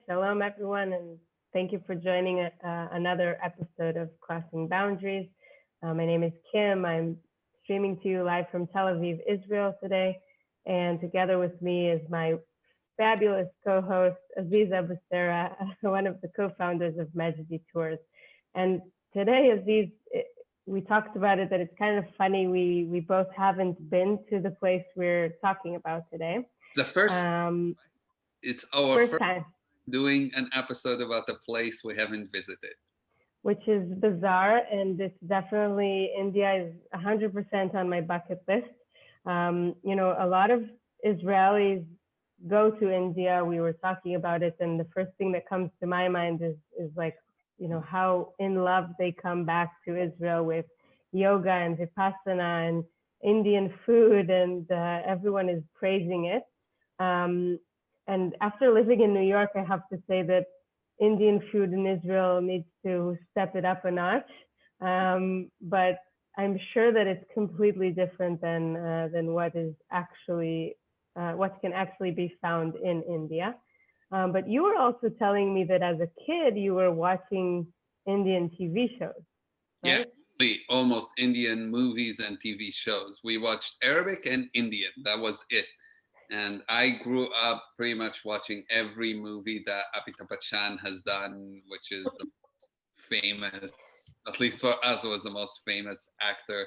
Shalom, everyone, and thank you for joining another episode of Crossing Boundaries. My name is Kim. I'm streaming to you live from Tel Aviv, Israel today. And together with me is my fabulous co-host, Aziza Bustera, one of the co-founders of Majdi Tours. And today, Aziz, we talked about it, that it's kind of funny. We both haven't been to the place we're talking about today. The first, it's our first time doing an episode about a place we haven't visited. Which is bizarre, and it's definitely, India is 100% on my bucket list. A lot of Israelis go to India. We were talking about it, and the first thing that comes to my mind is like, how in love they come back to Israel with yoga and vipassana and Indian food, and everyone is praising it. And after living in New York, I have to say that Indian food in Israel needs to step it up a notch. But I'm sure that it's completely different than what is actually what can actually be found in India. But you were also telling me that as a kid you were watching Indian TV shows, right? Yeah, almost Indian movies and TV shows. We watched Arabic and Indian. That was it. And I grew up pretty much watching every movie that Amitabh Bachchan has done, which is the most famous, at least for us, was the most famous actor.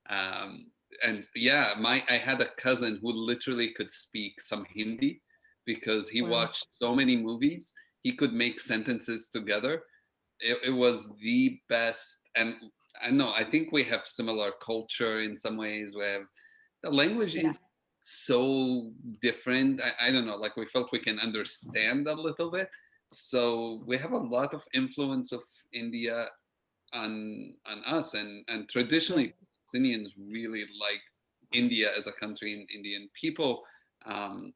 And yeah, I had a cousin who literally could speak some Hindi because he watched so many movies. He could make sentences together. It was the best. And I think we have similar culture in some ways. We have the language is so different. I don't know, like we felt we can understand a little bit. So we have a lot of influence of India on us, and traditionally Palestinians really like India as a country and Indian people.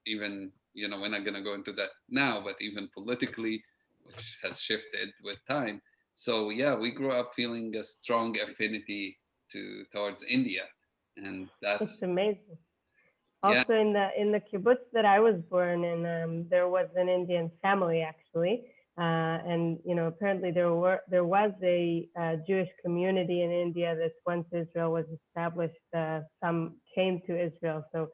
Even we're not going to go into that now, but even politically, which has shifted with time. So yeah, we grew up feeling a strong affinity towards India, and it's amazing. Also, in the kibbutz that I was born in, there was an Indian family actually, and apparently there was a Jewish community in India that once Israel was established, some came to Israel. So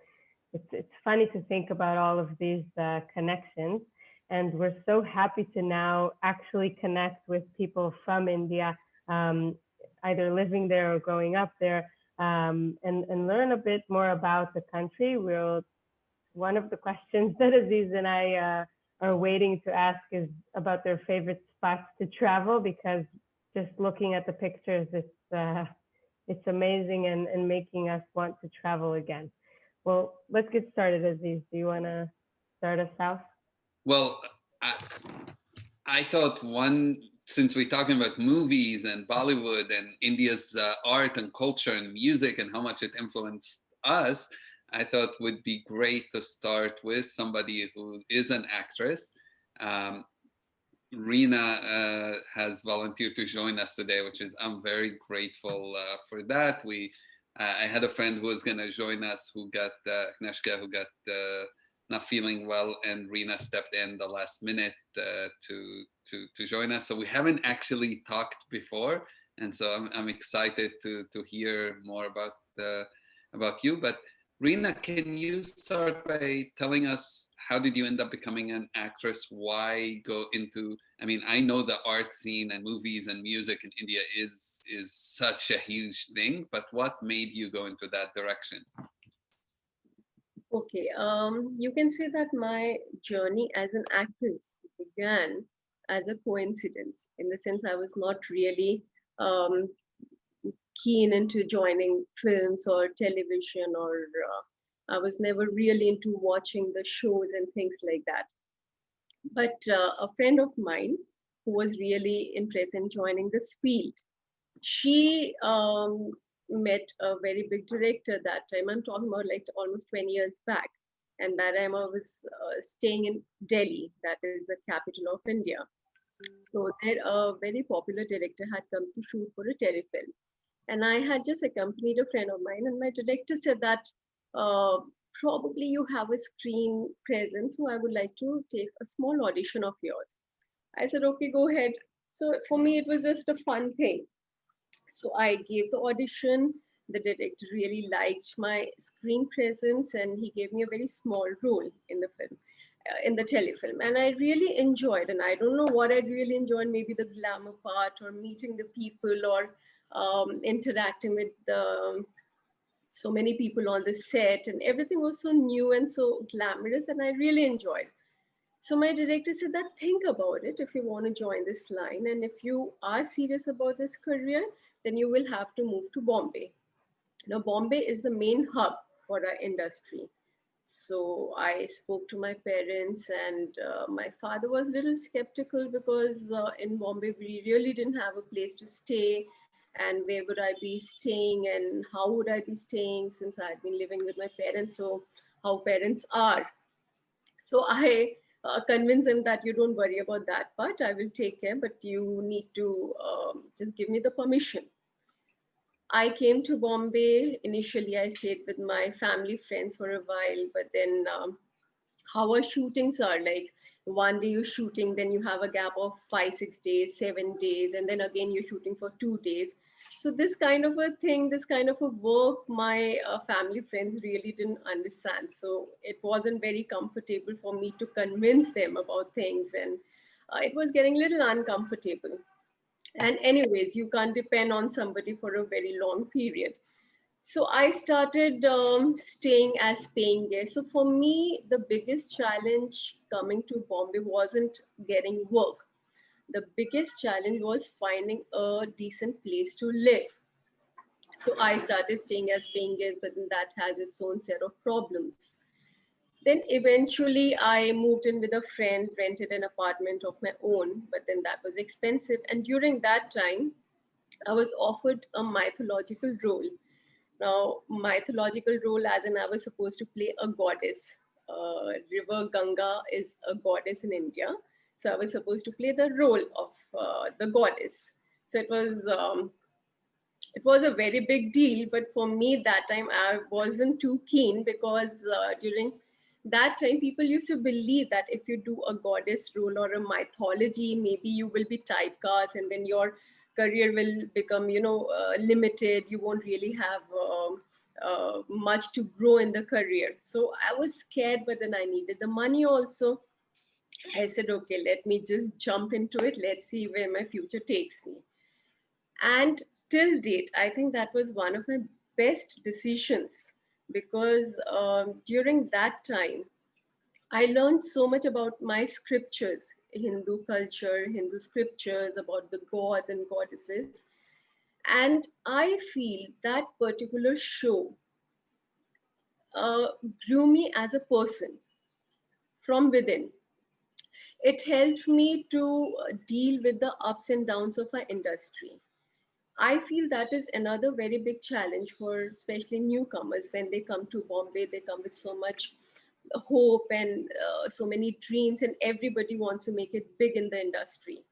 it's funny to think about all of these connections, and we're so happy to now actually connect with people from India, either living there or growing up there. And learn a bit more about the country. One of the questions that Aziz and I are waiting to ask is about their favorite spots to travel, because just looking at the pictures, it's amazing and making us want to travel again. Well, let's get started, Aziz. Do you want to start us out? Well, I thought since we're talking about movies and Bollywood and India's art and culture and music and how much it influenced us, I thought would be great to start with somebody who is an actress. Reena has volunteered to join us today, I'm very grateful for that. I had a friend who was going to join us who got Kneshka, who got not feeling well, and Reena stepped in the last minute to join us. So we haven't actually talked before, and so I'm excited to hear more about you. But Reena, can you start by telling us how did you end up becoming an actress? Why go into? I mean, I know the art scene and movies and music in India is such a huge thing, but what made you go into that direction? Okay, you can say that my journey as an actress began as a coincidence, in the sense I was not really keen into joining films or television, or I was never really into watching the shows and things like that. But a friend of mine who was really interested in joining this field, she met a very big director that time. I'm talking about like almost 20 years back. And that time I was staying in Delhi, that is the capital of India. So there a very popular director had come to shoot for a telefilm. And I had just accompanied a friend of mine, and my director said that probably you have a screen presence, so I would like to take a small audition of yours. I said, okay, go ahead. So for me, it was just a fun thing. So I gave the audition. The director really liked my screen presence, and he gave me a very small role in the film, in the telefilm. And I really enjoyed. And I don't know what I really enjoyed, maybe the glamour part, or meeting the people, or interacting with so many people on the set, and everything was so new and so glamorous, and I really enjoyed. So my director said that think about it if you want to join this line, and if you are serious about this career, then you will have to move to Bombay. Now Bombay is the main hub for our industry. So I spoke to my parents, and my father was a little skeptical because in Bombay we really didn't have a place to stay, and where would I be staying, and how would I be staying, since I'd been living with my parents. So how parents are. So I convinced him that you don't worry about that part. I will take care, but you need to just give me the permission. I came to Bombay. Initially, I stayed with my family friends for a while, but then how our shootings are like, one day you're shooting, then you have a gap of 5 6 days, 7 days, and then again you're shooting for 2 days. So this kind of a thing, this kind of a work, my family friends really didn't understand, so it wasn't very comfortable for me to convince them about things, and it was getting a little uncomfortable. And anyways, you can't depend on somebody for a very long period. So I started staying as paying guest. So for me, the biggest challenge coming to Bombay wasn't getting work. The biggest challenge was finding a decent place to live. So I started staying as paying guest, but then that has its own set of problems. Then eventually I moved in with a friend, rented an apartment of my own, but then that was expensive. And during that time, I was offered a mythological role. Now, mythological role, as in I was supposed to play a goddess. River Ganga is a goddess in India. So I was supposed to play the role of the goddess. So it was a very big deal, but for me that time I wasn't too keen, because during that time people used to believe that if you do a goddess role or a mythology, maybe you will be typecast, and then your career will become, limited. You won't really have much to grow in the career. So I was scared, but then I needed the money also. I said, okay, let me just jump into it, let's see where my future takes me. And till date, I think that was one of my best decisions, because during that time I learned so much about my scriptures, Hindu culture, Hindu scriptures, about the gods and goddesses. And I feel that particular show uh, grew me as a person from within. It helped me to deal with the ups and downs of our industry. I feel that is another very big challenge for especially newcomers. When they come to Bombay, they come with so much hope and so many dreams, and everybody wants to make it big in the industry.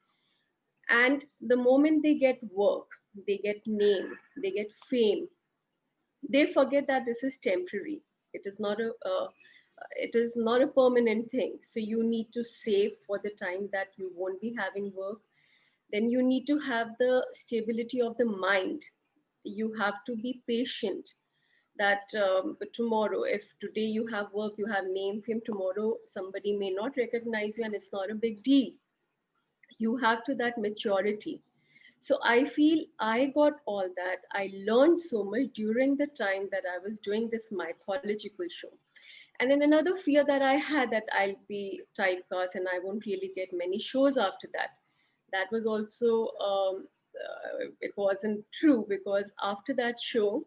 And the moment they get work, they get name, they get fame, they forget that this is temporary. It is not a permanent thing. So you need to save for the time that you won't be having work. Then you need to have the stability of the mind. You have to be patient, that tomorrow, if today you have work, you have name, fame, tomorrow somebody may not recognize you, and it's not a big deal. You have to that maturity. So I feel I got all that. I learned so much during the time that I was doing this mythological show. And then another fear that I had, that I'll be typecast and I won't really get many shows after that. That was also, it wasn't true, because after that show,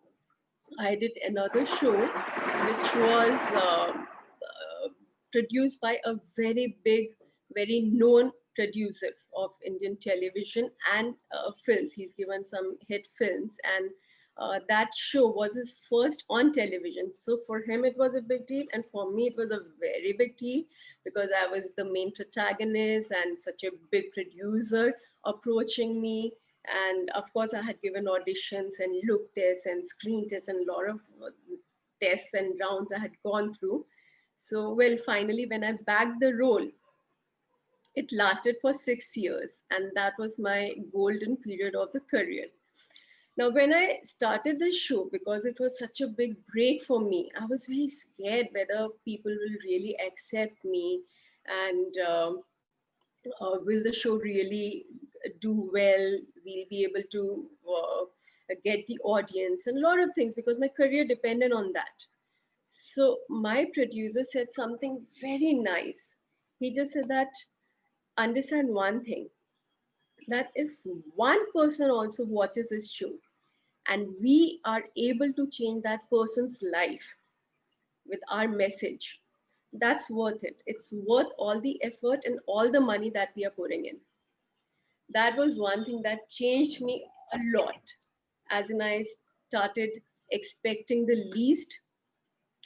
I did another show which was produced by a very big, very known producer of Indian television and films. He's given some hit films, and that show was his first on television. So for him, it was a big deal, and for me, it was a very big deal, because I was the main protagonist and such a big producer approaching me. And of course, I had given auditions and look tests and screen tests and a lot of tests and rounds I had gone through. So, well, finally, when I bagged the role, it lasted for 6 years, and that was my golden period of the career. Now, when I started the show, because it was such a big break for me, I was very scared whether people will really accept me, and will the show really do well? We'll be able to get the audience and a lot of things, because my career depended on that. So my producer said something very nice. He just said that, understand one thing, that if one person also watches this show and we are able to change that person's life with our message, that's worth it. It's worth all the effort and all the money that we are putting in. That was one thing that changed me a lot. As in, I started expecting the least.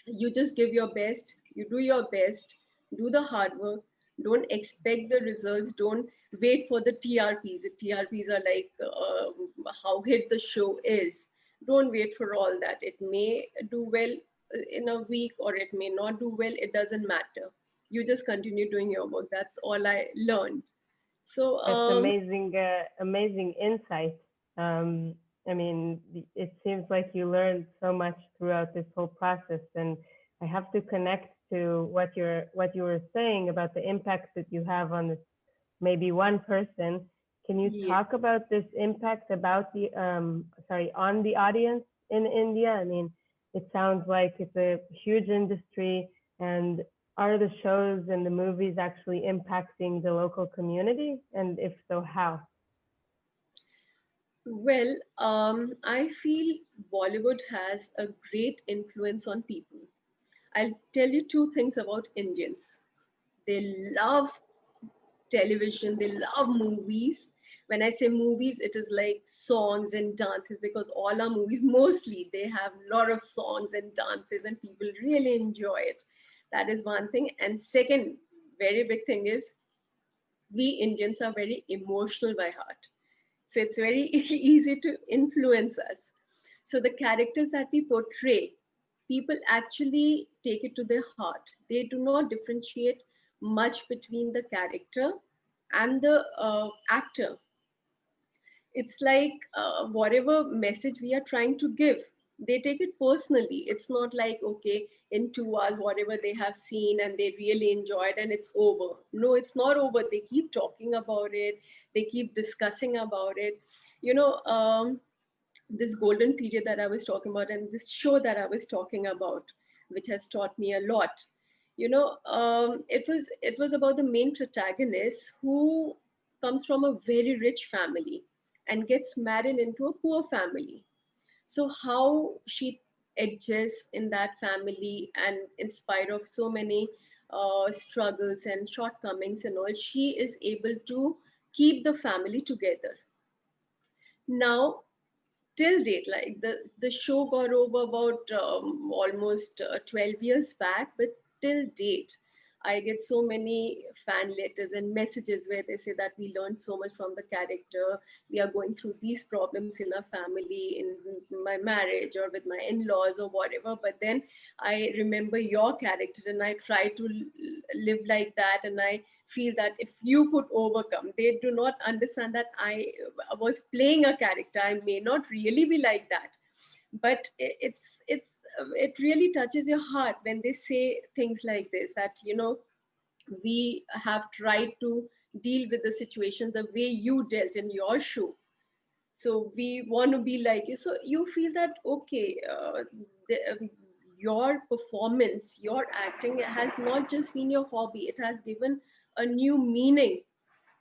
You just give your best, you do your best, do the hard work, don't expect the results, don't wait for the TRPs. The TRPs are like how hit the show is. Don't wait for all that. It may do well in a week or it may not do well, it doesn't matter. You just continue doing your work. That's all I learned. So That's amazing, amazing insight. Um, I mean, it seems like you learned so much throughout this whole process, and I have to connect to what you were saying about the impact that you have on this maybe one person. Can you yeah. talk about this impact about the on the audience in India? I mean, it sounds like it's a huge industry, and are the shows and the movies actually impacting the local community? And if so, how? Well, I feel Bollywood has a great influence on people. I'll tell you two things about Indians. They love television, they love movies. When I say movies, it is like songs and dances, because all our movies mostly they have a lot of songs and dances and people really enjoy it. That is one thing. And second, very big thing is, we Indians are very emotional by heart. So it's very easy to influence us. So the characters that we portray, people actually take it to their heart. They do not differentiate much between the character and the actor. It's like whatever message we are trying to give, they take it personally. It's not like, okay, in 2 hours whatever they have seen and they really enjoyed and it's over. No, it's not over. They keep talking about it, they keep discussing about it. you know um, this golden period that I was talking about and this show that I was talking about, which has taught me a lot. It was about the main protagonist who comes from a very rich family and gets married into a poor family. So how she adjusts in that family, and in spite of so many struggles and shortcomings and all, she is able to keep the family together. Now, till date, like the show got over about almost 12 years back, but till date I get so many fan letters and messages where they say that we learned so much from the character. We are going through these problems in our family, in my marriage or with my in-laws or whatever, but then I remember your character and I try to live like that, and I feel that if you could overcome. They do not understand that I was playing a character. I may not really be like that, but it really touches your heart when they say things like this, that we have tried to deal with the situation the way you dealt in your show, so we want to be like you. So you feel that, okay, your performance, your acting has not just been your hobby, it has given a new meaning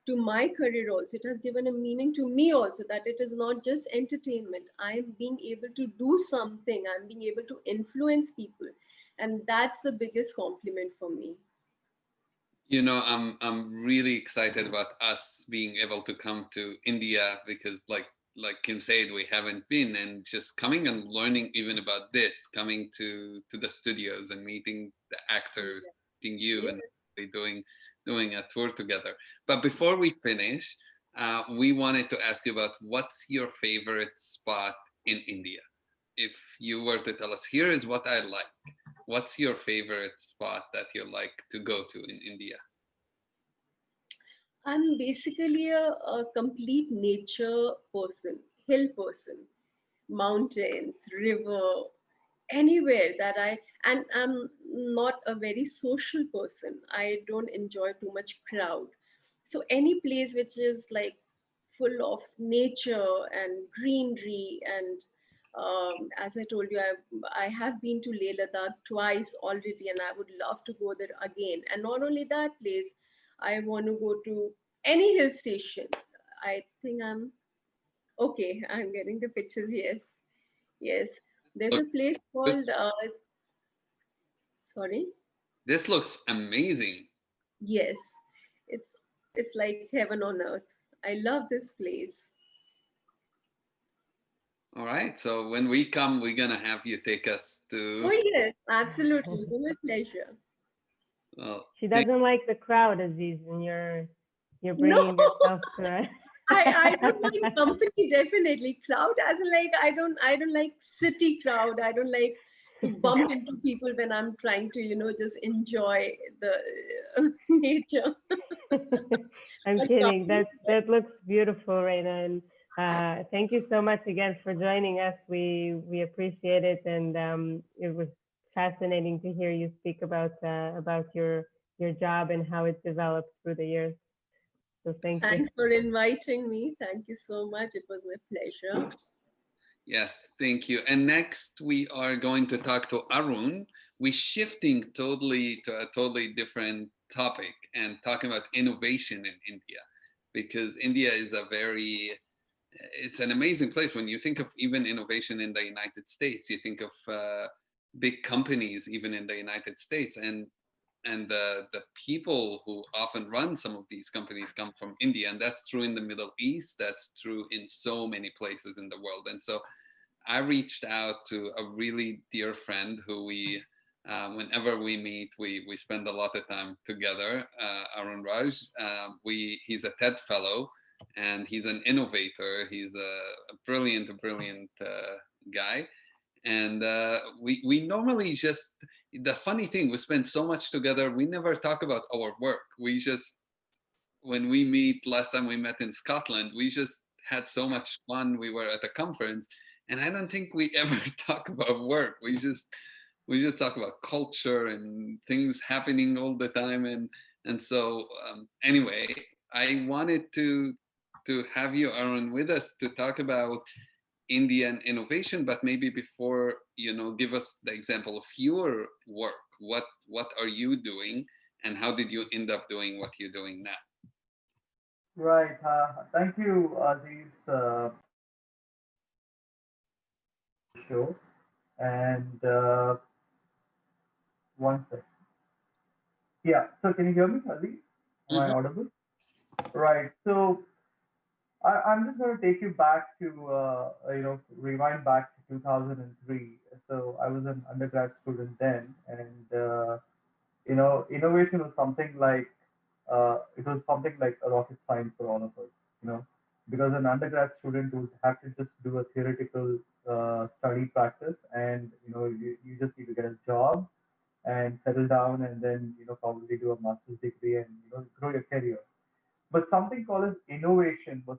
to my career also. It has given a meaning to me also, that it is not just entertainment. I'm being able to do something, I'm being able to influence people, and that's the biggest compliment for me. I'm really excited about us being able to come to India, because like Kim said, we haven't been, and just coming and learning even about this, coming to the studios and meeting the actors, meeting you, Yeah. and they doing a tour together. But before we finish, we wanted to ask you about what's your favorite spot in India? if you were to tell us, here is what I like, what's your favorite spot that you like to go to in India? I'm basically a complete nature person, hill person, mountains, river, anywhere that and I'm not a very social person. I don't enjoy too much crowd. So any place which is like full of nature and greenery and as I told you, I have been to Leh Ladakh twice already, and I would love to go there again. And not only that place, I want to go to any hill station. I think I'm okay. I'm getting the pictures. Yes, yes. There's Look, a place look, called sorry. this looks amazing. Yes, it's it's like heaven on earth. I love this place. All right, so when we come, we're gonna have you take us to. Oh yes, absolutely. It was a pleasure. Well, She thank, doesn't like the crowd, Aziz, and you're No, bringing yourself to it. I don't mind company definitely. Crowd as in like I don't like city crowd. I don't like to bump into people when I'm trying to just enjoy the nature. I'm But kidding. company, That looks beautiful, Reina. And thank you so much again for joining us. We appreciate it, and it was fascinating to hear you speak about your job and how it developed through the years. So thank you. thanks for inviting me. Thank you so much. It was my pleasure. yes, thank you. And next, we are going to talk to Arun. We're shifting totally to a totally different topic and talking about innovation in India, because India is it's an amazing place. When you think of even innovation in the United States, you think of big companies even in the United States, and the people who often run some of these companies come from India, and that's true in the Middle East. That's true in so many places in the world. And so I reached out to a really dear friend who whenever we meet, we spend a lot of time together. Arun Raj, he's a TED fellow, and he's an innovator. He's a brilliant guy, and we normally just, the funny thing, we spend so much together, we never talk about our work. We just, when we meet, last time we met in Scotland, we just had so much fun. We were at a conference, and I don't think we ever talk about work. We just talk about culture and things happening all the time. And so anyway, I wanted to have you, Arun, with us to talk about Indian innovation, but maybe before, give us the example of your work. What are you doing, and how did you end up doing what you're doing now? Right. Thank you, Aziz, show. And one second. Yeah. So can you hear me, Aziz? Am I Mhm. audible? Right. So I'm just going to take you back to, rewind back to 2003. So I was an undergrad student then, and innovation was something like it was something like a rocket science for all of us, you know, because an undergrad student would have to just do a theoretical study practice, and you just need to get a job and settle down, and then probably do a master's degree and grow your career. But something called as innovation was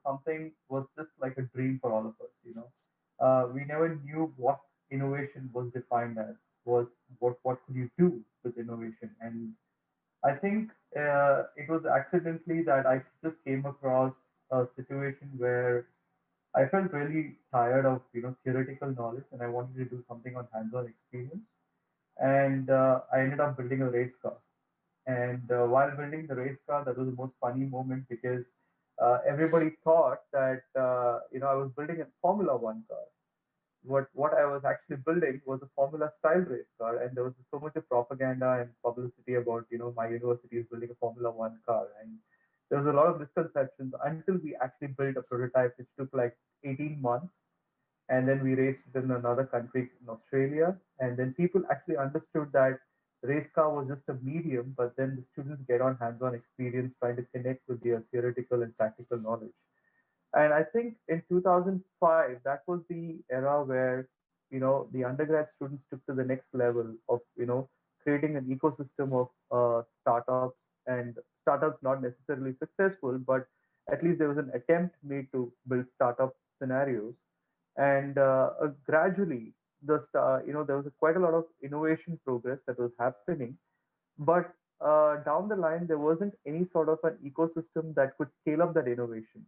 just like a dream for all of us. We never knew what innovation was defined as. Was what could you do with innovation? And I think it was accidentally that I just came across a situation where I felt really tired of theoretical knowledge, and I wanted to do something on hands-on experience. And I ended up building a race car. And while building the race car, that was the most funny moment because everybody thought that I was building a Formula One car. What I was actually building was a Formula style race car, and there was so much of propaganda and publicity about my university is building a Formula One car, and there was a lot of misconceptions until we actually built a prototype, which took like 18 months, and then we raced it in another country in Australia, and then people actually understood that race car was just a medium, but then the students get on hands-on experience trying to connect with their theoretical and practical knowledge. And I think in 2005, that was the era where the undergrad students took to the next level of creating an ecosystem of startups, and startups not necessarily successful, but at least there was an attempt made to build startup scenarios. And gradually there was quite a lot of innovation progress that was happening, but down the line there wasn't any sort of an ecosystem that could scale up that innovation.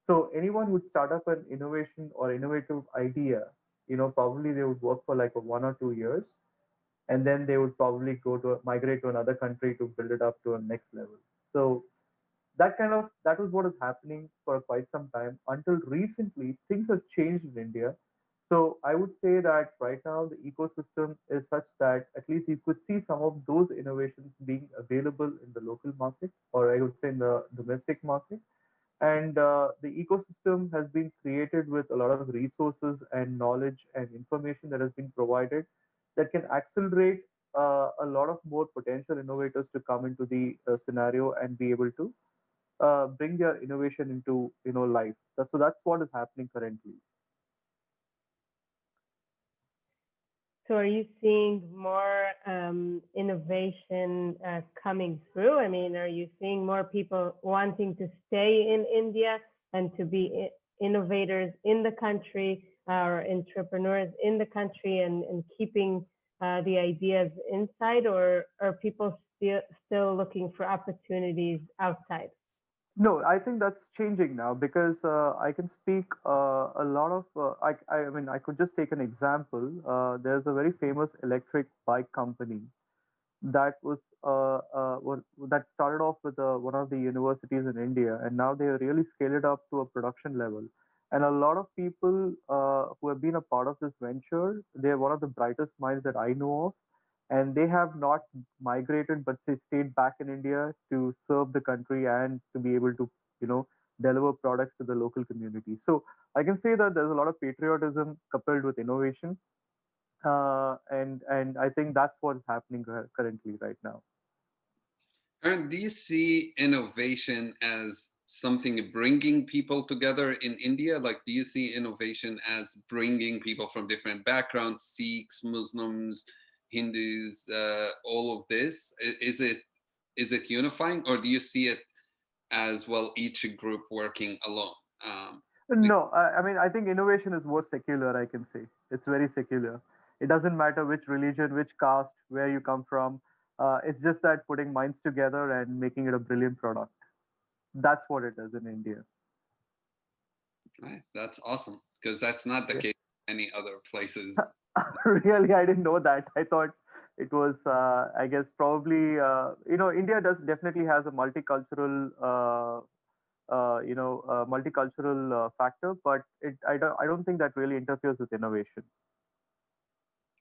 So anyone would start up an innovation or innovative idea, probably they would work for like a 1 or 2 years, and then they would probably migrate to another country to build it up to a next level. So that was what is happening for quite some time until recently. Things have changed in India. So I would say that right now the ecosystem is such that at least you could see some of those innovations being available in the local market, or I would say in the domestic market. And the ecosystem has been created with a lot of resources and knowledge and information that has been provided that can accelerate a lot of more potential innovators to come into the scenario and be able to bring their innovation into life. So that's what is happening currently. So are you seeing more innovation coming through? I mean, are you seeing more people wanting to stay in India and to be innovators in the country, or entrepreneurs in the country, and keeping the ideas inside, or are people still looking for opportunities outside? No, I think that's changing now because I can speak a lot of. I mean, I could just take an example. There's a very famous electric bike company that that started off with one of the universities in India, and now they really scaled it up to a production level. And a lot of people who have been a part of this venture, they're one of the brightest minds that I know of, and they have not migrated, but they stayed back in India to serve the country and to be able to, you know, deliver products to the local community. So I can say that there's a lot of patriotism coupled with innovation, and I think that's what's happening currently right now. Aaron, do you see innovation as something bringing people together in India? Like, do you see innovation as bringing people from different backgrounds, Sikhs, Muslims, Hindus, all of this? Is it unifying, or do you see it as well each group working alone? Um, No, I mean, I think innovation is more secular, I can say. It's very secular. It doesn't matter which religion, which caste, where you come from. It's just that putting minds together and making it a brilliant product. That's what it is in India. right, that's awesome because that's not the Yeah. case in any other places. Really, I didn't know that. I thought it was, I guess, probably, India does definitely has a multicultural factor, but I don't think that really interferes with innovation.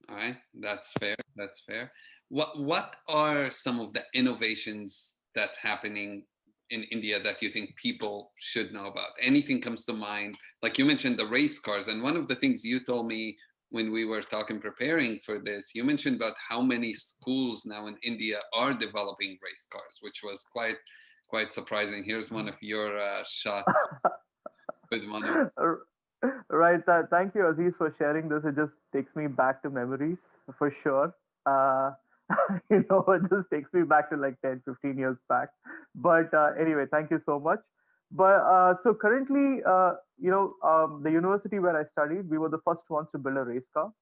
All right, that's fair. That's fair. What are some of the innovations that's happening in India that you think people should know about? Anything comes to mind? Like you mentioned the race cars, and one of the things you told me when we were talking preparing for this, you mentioned about how many schools now in India are developing race cars, which was quite surprising. Here's one of your shots with one of. Right. Thank you, Aziz, for sharing this. It just takes me back to memories for sure. Uh, it just takes me back to like 10, 15 years back. But anyway, thank you so much. But so currently, the university where I studied, we were the first ones to build a race car.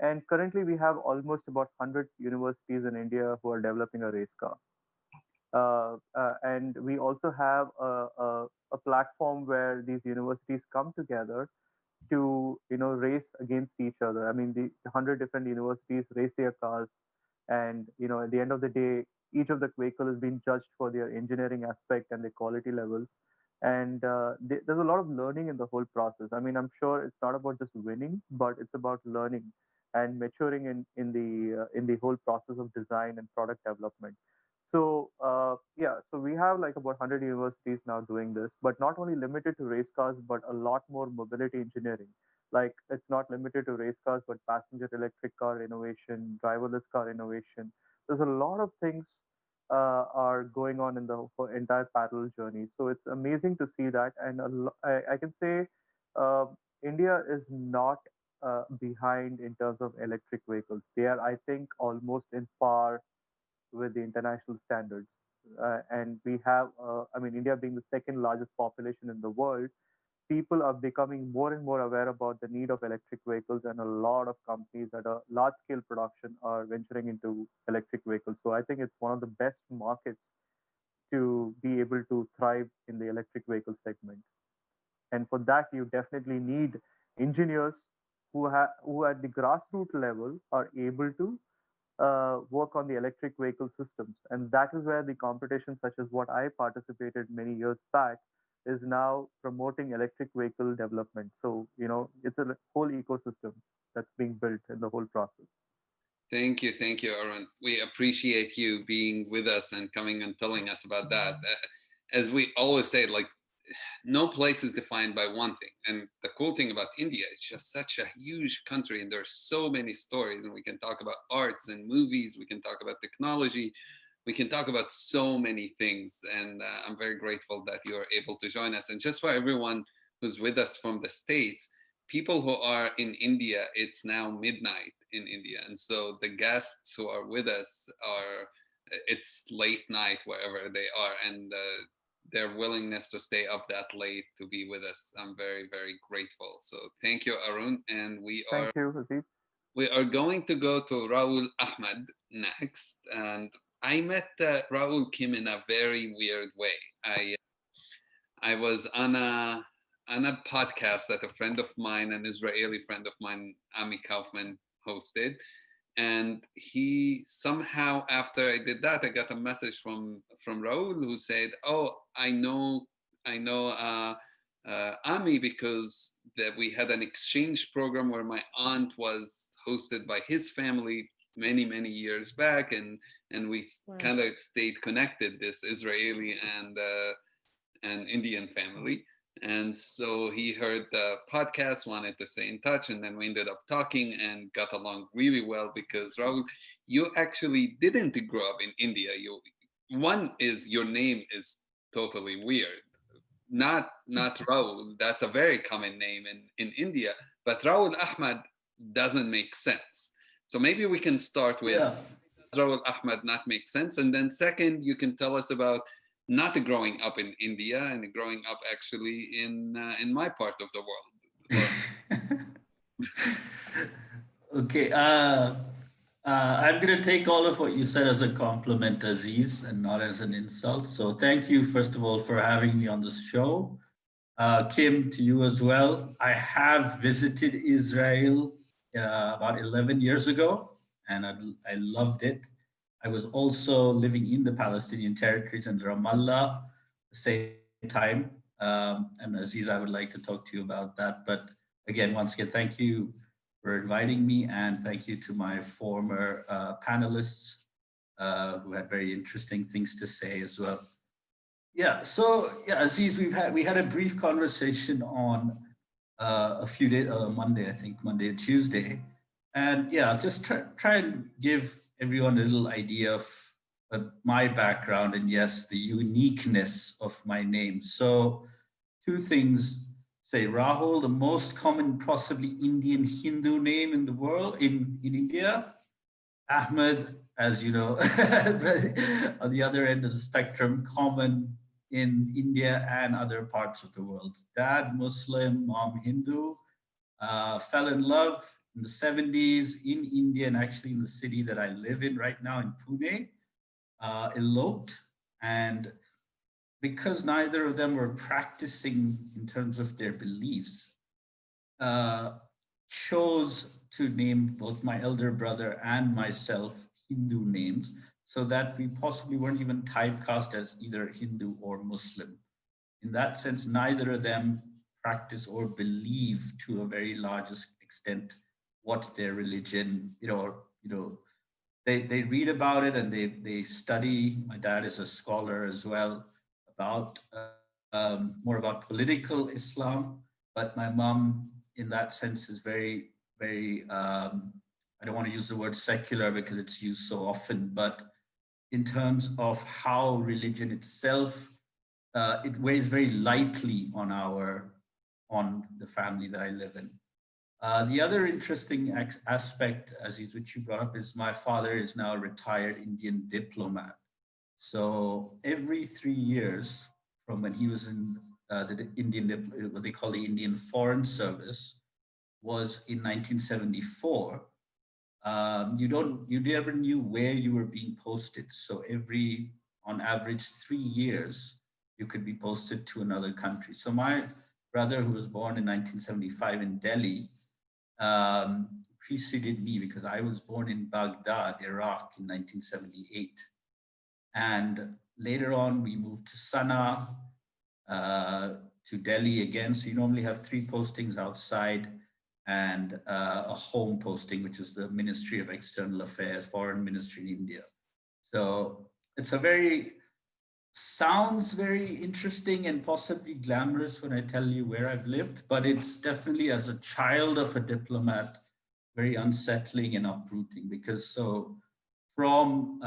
And currently, we have almost about 100 universities in India who are developing a race car. And we also have a platform where these universities come together to race against each other. I mean, the 100 different universities race their cars, and at the end of the day, each of the vehicle is being judged for their engineering aspect and their quality levels. And there's a lot of learning in the whole process. I mean, I'm sure it's not about just winning, but it's about learning and maturing in the whole process of design and product development. So yeah, so we have like about 100 universities now doing this, but not only limited to race cars, but a lot more mobility engineering. Like it's not limited to race cars, but passenger electric car innovation, driverless car innovation. There's a lot of things are going on in the entire parallel journey. So it's amazing to see that, and I can say uh, India is not behind in terms of electric vehicles. They are, I think, almost in par with the international standards. And we have, I mean, India being the second largest population in the world, people are becoming more and more aware about the need of electric vehicles, and a lot of companies at a large scale production are venturing into electric vehicles. So I think it's one of the best markets to be able to thrive in the electric vehicle segment. And for that, you definitely need engineers who at the grassroots level are able to work on the electric vehicle systems. And that is where the competition, such as what I participated many years back, is now promoting electric vehicle development. So, it's a whole ecosystem that's being built in the whole process. Thank you, Arun. We appreciate you being with us and coming and telling us about that. As we always say, like, no place is defined by one thing. And the cool thing about India, it's just such a huge country, and there's so many stories. And we can talk about arts and movies. We can talk about technology. We can talk about so many things. And I'm very grateful that you're able to join us. And just for everyone who's with us from the States, people who are in India, it's now midnight in India. And so the guests who are with us it's late night wherever they are. And their willingness to stay up that late to be with us, I'm very, very grateful. So thank you, Arun. And Thank you, Aziz. we are going to go to Rahul Ahmad next. And I met Rahul Kim in a very weird way. I was on a podcast that a friend of mine, an Israeli friend of mine, Ami Kaufman, hosted. And he somehow, after I did that, I got a message from Rahul who said, "Oh, I know Ami because that we had an exchange program where my aunt was hosted by his family many years back, and we kind of stayed connected, this Israeli and Indian family." And so he heard the podcast, wanted to stay in touch, and then we ended up talking and got along really well because Rahul, you actually didn't grow up in India. One is your name is totally weird. Not Rahul. That's a very common name in India, but Rahul Ahmad doesn't make sense. So maybe we can start with, does Rahul Ahmad not make sense? And then second, you can tell us about not growing up in India and growing up actually in my part of the world. Okay. I'm going to take all of what you said as a compliment, Aziz, and not as an insult. So thank you, first of all, for having me on this show. Kim, to you as well. I have visited Israel about 11 years ago, and I loved it. I was also living in the Palestinian territories and Ramallah at the same time. And Aziz, I would like to talk to you about that. But again, once again, thank you for inviting me, and thank you to my former panelists who had very interesting things to say as well. Yeah, so yeah, Aziz, we had a brief conversation on a few days, Monday, I think Monday and Tuesday, and yeah, I'll just try and give everyone a little idea of my background and yes, the uniqueness of my name. So two things. Say Rahul, the most common possibly Indian Hindu name in the world, in India. Ahmed, as you know, on the other end of the spectrum, common in India and other parts of the world. Dad, Muslim, mom, Hindu. Fell in love in the 70s in India, and actually in the city that I live in right now in Pune. Eloped, and because neither of them were practicing in terms of their beliefs, chose to name both my elder brother and myself Hindu names so that we possibly weren't even typecast as either Hindu or Muslim. In that sense, neither of them practice or believe to a very large extent what their religion, they read about it and they study. My dad is a scholar as well about more about political Islam, but my mom, in that sense, is very, very. I don't want to use the word secular because it's used so often, but in terms of how religion itself, it weighs very lightly on the family that I live in. The other interesting aspect, Aziz, which you brought up, is my father is now a retired Indian diplomat. So every 3 years, from when he was in the what they call the Indian Foreign Service, was in 1974. You never knew where you were being posted. So on average, 3 years, you could be posted to another country. So my brother, who was born in 1975 in Delhi, preceded me because I was born in Baghdad, Iraq in 1978. And later on, we moved to Sana'a, to Delhi again. So you normally have 3 postings outside and a home posting, which is the Ministry of External Affairs, Foreign Ministry in India. So it's sounds very interesting and possibly glamorous when I tell you where I've lived, but it's definitely, as a child of a diplomat, very unsettling and uprooting, because from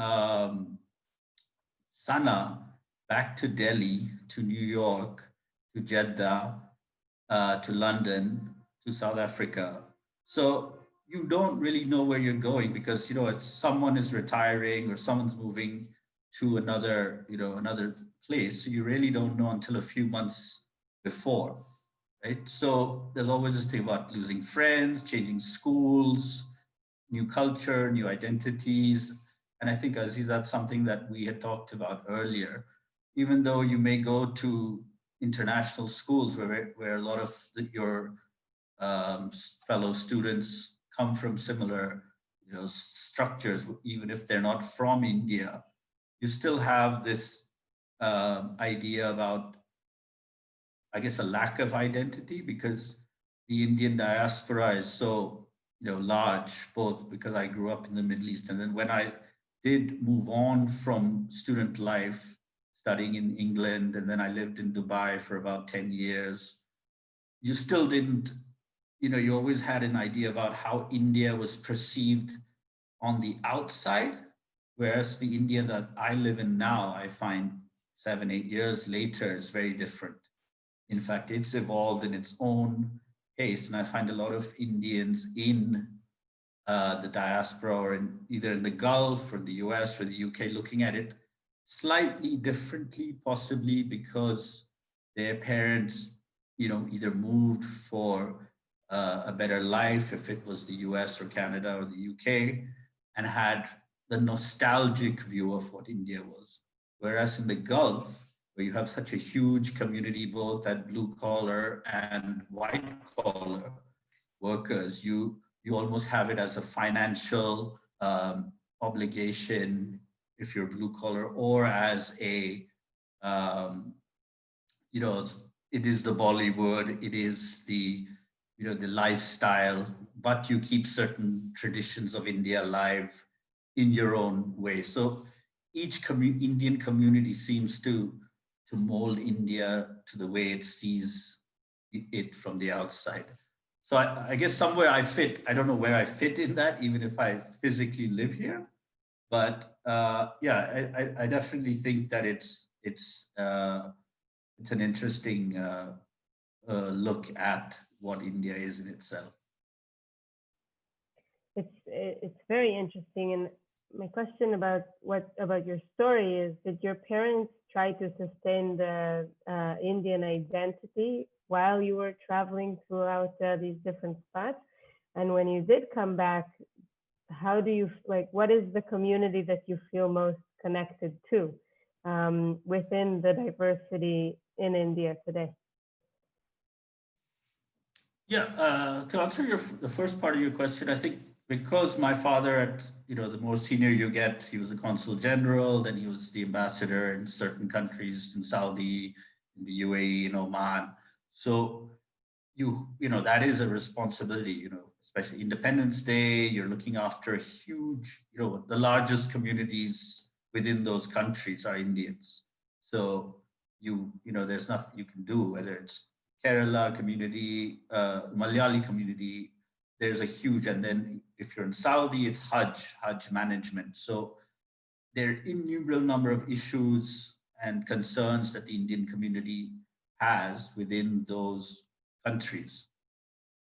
Sana'a back to Delhi, to New York, to Jeddah, to London, to South Africa. So you don't really know where you're going, because it's someone is retiring or someone's moving to another place. So you really don't know until a few months before, right? So there's always this thing about losing friends, changing schools, new culture, new identities. And I think, Aziz, that's something that we had talked about earlier. Even though you may go to international schools where a lot of your fellow students come from similar structures, even if they're not from India, you still have this idea about, I guess, a lack of identity, because the Indian diaspora is so large, both because I grew up in the Middle East, and then when I did move on from student life, studying in England, and then I lived in Dubai for about 10 years, you still didn't, you always had an idea about how India was perceived on the outside, whereas the India that I live in now, I find 7, 8 years later is very different. In fact, it's evolved in its own pace, and I find a lot of Indians in the diaspora, or either in the Gulf or the US or the UK, looking at it slightly differently, possibly because their parents, either moved for a better life, if it was the US or Canada or the UK, and had the nostalgic view of what India was. Whereas in the Gulf, where you have such a huge community, both at blue collar and white collar workers, you almost have it as a financial obligation if you're blue collar, or as a, it is the Bollywood, it is the, the lifestyle, but you keep certain traditions of India alive in your own way. So each Indian community seems to mold India to the way it sees it from the outside. So I guess somewhere I fit. I don't know where I fit in that, even if I physically live here. But I definitely think that it's an interesting look at what India is in itself. It's very interesting. And my question about your story is, did your parents try to sustain the Indian identity while you were traveling throughout these different spots? And when you did come back, how do you, what is the community that you feel most connected to within the diversity in India today? Yeah, to answer the first part of your question, I think because my father, the more senior you get, he was a consul general, then he was the ambassador in certain countries, in Saudi, in the UAE, in Oman. So that is a responsibility, especially Independence Day, you're looking after a huge, the largest communities within those countries are Indians. So there's nothing you can do, whether it's Kerala community, Malayali community, there's a huge, and then if you're in Saudi, it's Hajj management. So there are innumerable number of issues and concerns that the Indian community has within those countries.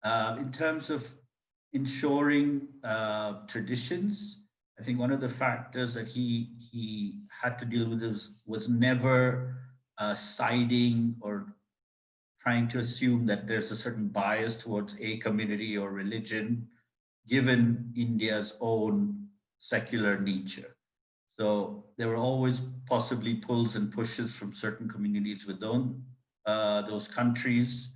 In terms of ensuring traditions, I think one of the factors that he had to deal with was never siding or trying to assume that there's a certain bias towards a community or religion, given India's own secular nature. So there were always possibly pulls and pushes from certain communities within those countries,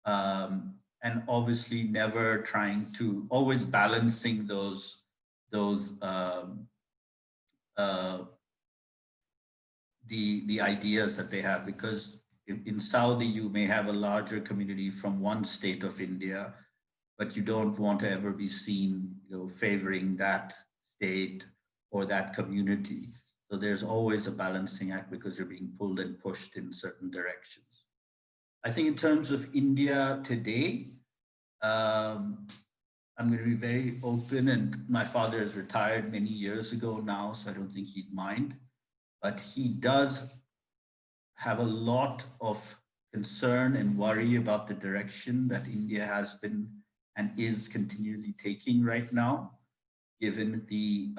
and obviously never trying to always balancing those uh, the ideas that they have, because in Saudi you may have a larger community from one state of India, but you don't want to ever be seen, favoring that state or that community. So there's always a balancing act because you're being pulled and pushed in certain directions. I think in terms of India today, um, I'm going to be very open, and my father is retired many years ago now, so I don't think he'd mind. But he does have a lot of concern and worry about the direction that India has been and is continually taking right now, given the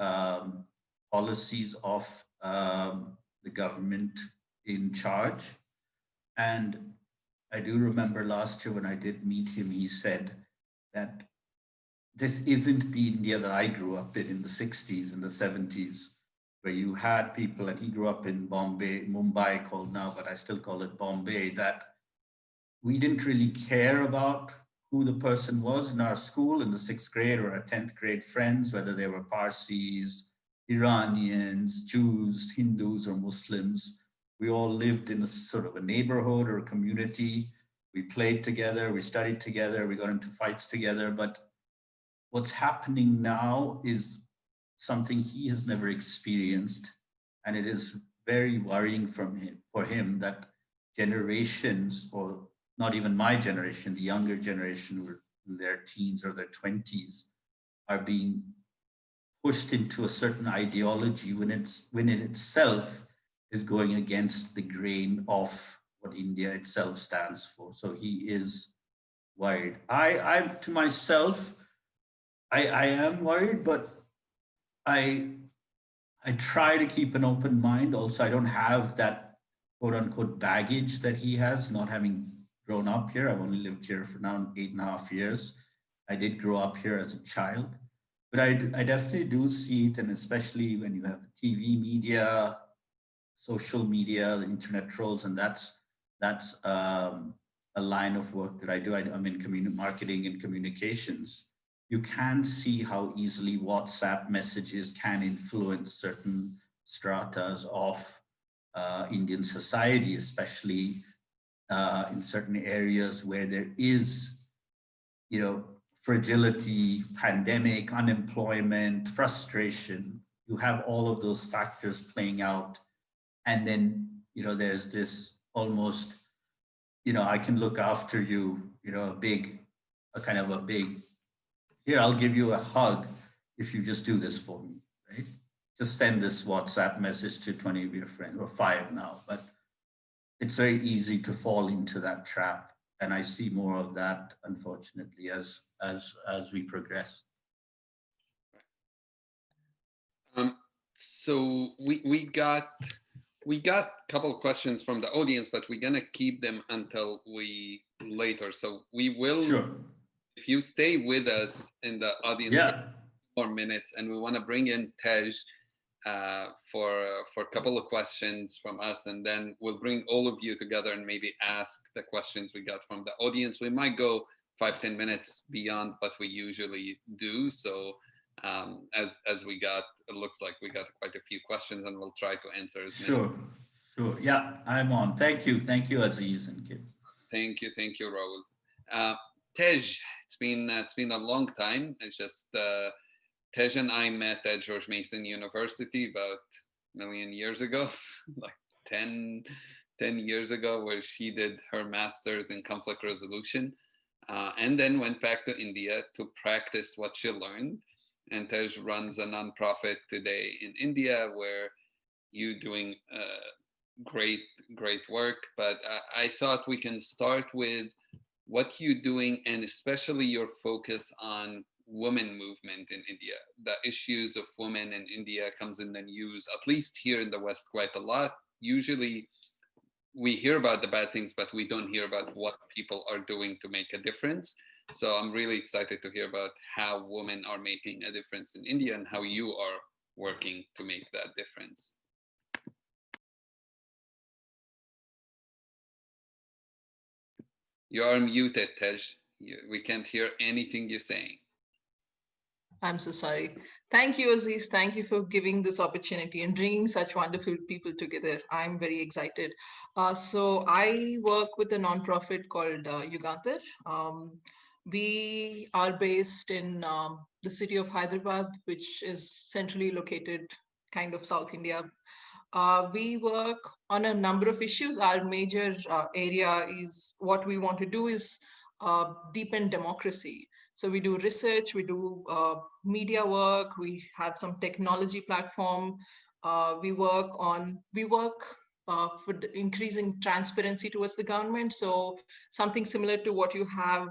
policies of the government in charge. And I do remember last year when I did meet him, he said that this isn't the India that I grew up in the 60s and the 70s, where you had people, and he grew up in Bombay, Mumbai called now, but I still call it Bombay, that we didn't really care about who the person was in our school in the 6th grade or our 10th grade friends, whether they were Parsis, Iranians, Jews, Hindus, or Muslims. We all lived in a sort of a neighborhood or a community. We played together, we studied together, we got into fights together. But what's happening now is something he has never experienced. And it is very worrying for him that generations, or not even my generation, the younger generation who are in their teens or their 20s, are being pushed into a certain ideology when it itself is going against the grain of what India itself stands for. So he is worried. I to myself, I am worried, but I try to keep an open mind. Also, I don't have that quote unquote baggage that he has, not having grown up here. I've only lived here for now 8.5 years. I did grow up here as a child, but I definitely do see it, and especially when you have the TV media, social media, the internet trolls, and that's a line of work that I do. I'm in community marketing and communications. You can see how easily WhatsApp messages can influence certain stratas of Indian society, especially in certain areas where there is, fragility, pandemic, unemployment, frustration. You have all of those factors playing out. And then, there's this almost, I can look after you, a kind of a big, here, I'll give you a hug if you just do this for me, right? Just send this WhatsApp message to 20 of your friends, or 5 now. But it's very easy to fall into that trap. And I see more of that, unfortunately, as we progress. So we got a couple of questions from the audience, but we're gonna keep them until later. So we will, sure, if you stay with us in the audience for 4 minutes, and we want to bring in Tej for a couple of questions from us, and then we'll bring all of you together and maybe ask the questions we got from the audience. We might go 5-10 minutes beyond what we usually do. So as we got, it looks like we got quite a few questions, and we'll try to answer as many. Sure. Yeah, I'm on. Thank you, Aziz and Kit. Thank you, Rahul. Tej, it's been a long time. It's just Tej and I met at George Mason University about a million years ago, like 10 years ago, where she did her master's in conflict resolution, and then went back to India to practice what she learned. And Tej runs a nonprofit today in India where you're doing great work. But I thought we can start with what you're doing, and especially your focus on women movement in India. The issues of women in India comes in the news, at least here in the West, quite a lot. Usually we hear about the bad things, but we don't hear about what people are doing to make a difference. So I'm really excited to hear about how women are making a difference in India and how you are working to make that difference. You are muted, Tej. We can't hear anything you're saying. I'm so sorry. Thank you, Aziz. Thank you for giving this opportunity and bringing such wonderful people together. I'm very excited. So I work with a nonprofit called Yugantar. We are based in the city of Hyderabad, which is centrally located, kind of South India. We work on a number of issues. Our major area is what we want to do is deepen democracy. So we do research, we do media work, we have some technology platform. We work for increasing transparency towards the government. So something similar to what you have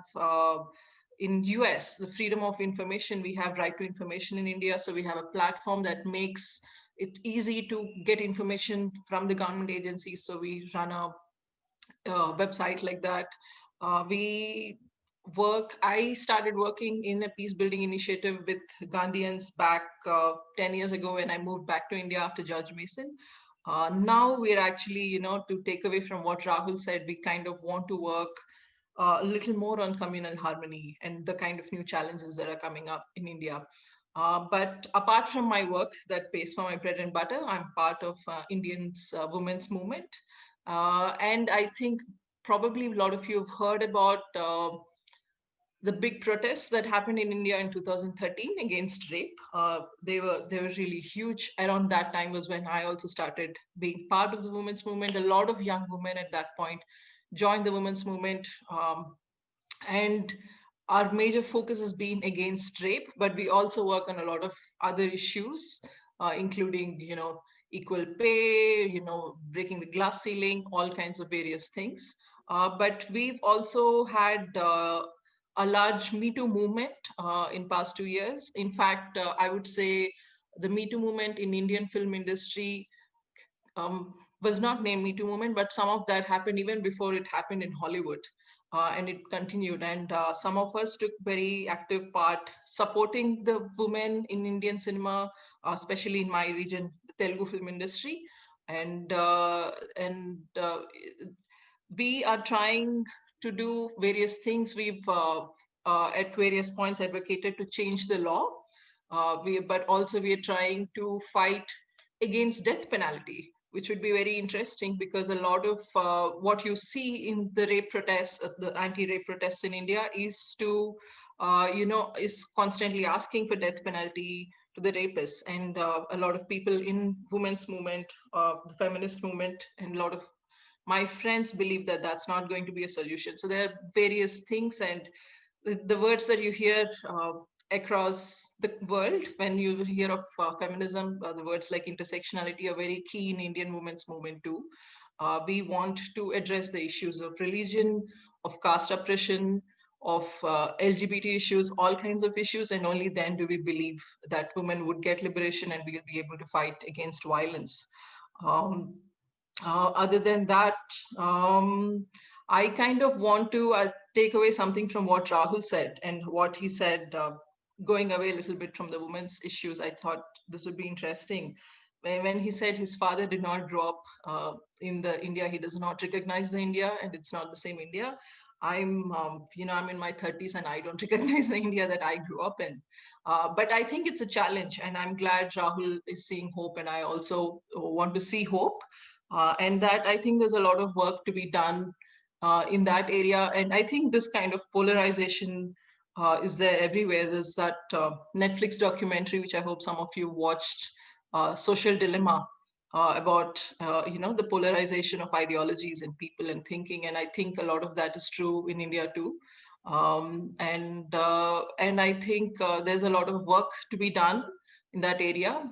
in US, the freedom of information, we have right to information in India. So we have a platform that makes it easy to get information from the government agencies. So we run a website like that. I started working in a peace building initiative with Gandhians back 10 years ago when I moved back to India after George Mason. Now we're actually, to take away from what Rahul said, we kind of want to work a little more on communal harmony and the kind of new challenges that are coming up in India. But apart from my work that pays for my bread and butter, I'm part of Indians women's movement. And I think probably a lot of you have heard about the big protests that happened in India in 2013 against rape. They were really huge. Around that time was when I also started being part of the women's movement. A lot of young women at that point joined the women's movement. And our major focus has been against rape, but we also work on a lot of other issues, including, equal pay, breaking the glass ceiling, all kinds of various things. But we've also had a large Me Too movement in past 2 years. In fact, I would say the Me Too movement in Indian film industry was not named Me Too movement, but some of that happened even before it happened in Hollywood. And it continued. And some of us took very active part supporting the women in Indian cinema, especially in my region, the Telugu film industry. And we are trying to do various things. We've at various points advocated to change the law, but also we are trying to fight against death penalty, which would be very interesting because a lot of what you see in the rape protests, the anti-rape protests in India is is constantly asking for death penalty to the rapists. And a lot of people in women's movement, the feminist movement, and a lot of my friends believe that that's not going to be a solution. So there are various things, and the words that you hear across the world when you hear of feminism, the words like intersectionality are very key in Indian women's movement too. We want to address the issues of religion, of caste oppression, of LGBT issues, all kinds of issues, and only then do we believe that women would get liberation and we'll be able to fight against violence. Other than that, I kind of want to take away something from what Rahul said and what he said, going away a little bit from the women's issues. I thought this would be interesting. When he said his father did not grow up in the India, he does not recognize the India, and it's not the same India. I'm in my 30s and I don't recognize the India that I grew up in. But I think it's a challenge, and I'm glad Rahul is seeing hope, and I also want to see hope. And that I think there's a lot of work to be done in that area. And I think this kind of polarization is there everywhere. There's that Netflix documentary, which I hope some of you watched, Social Dilemma, about the polarization of ideologies and people and thinking. And I think a lot of that is true in India too. And I think there's a lot of work to be done in that area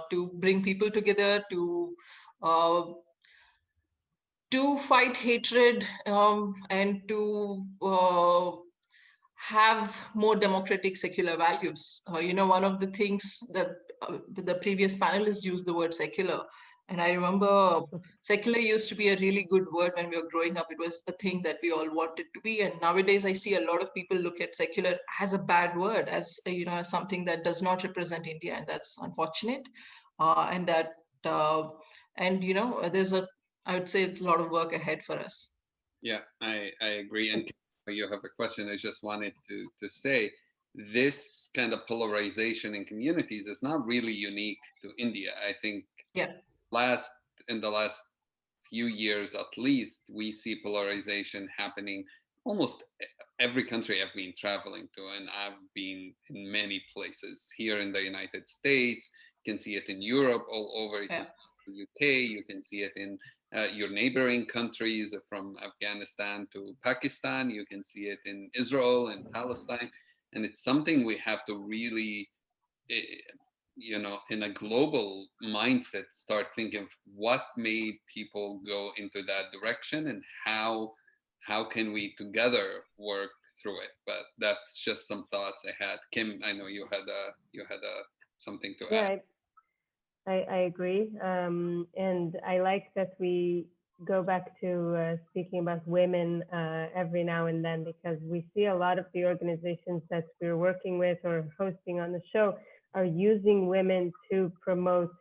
to bring people together, to to fight hatred and to have more democratic secular values. One of the things that the previous panelists used the word secular. And I remember secular used to be a really good word when we were growing up. It was a thing that we all wanted to be. And nowadays I see a lot of people look at secular as a bad word, as as something that does not represent India. And that's unfortunate. There's I would say a lot of work ahead for us. Yeah, I agree. And you have a question. I just wanted to say this kind of polarization in communities is not really unique to India. I think in the last few years at least, we see polarization happening almost every country I've been traveling to, and I've been in many places. Here in the United States, you can see it in Europe, all over. You can see it in the UK, you can see it in your neighboring countries, from Afghanistan to Pakistan. You can see it in Israel and Palestine. And it's something we have to really, in a global mindset, start thinking of what made people go into that direction and how can we together work through it. But that's just some thoughts I had. Kim, I know you had something to add. I agree. And I like that we go back to speaking about women every now and then, because we see a lot of the organizations that we're working with or hosting on the show are using women to promote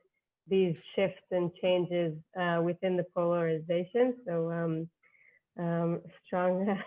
these shifts and changes within the polarization. So strong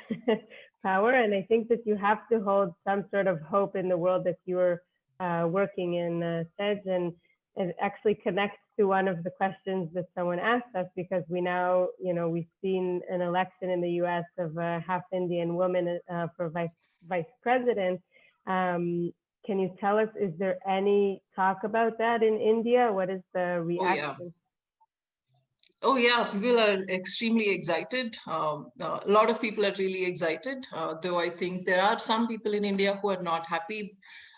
power. And I think that you have to hold some sort of hope in the world that you're working in, Tej, and it actually connects to one of the questions that someone asked us, because we now, we've seen an election in the US of a half Indian woman for vice president. Can you tell us, is there any talk about that in India? What is the reaction? Oh yeah, people are extremely excited. A lot of people are really excited, though I think there are some people in India who are not happy.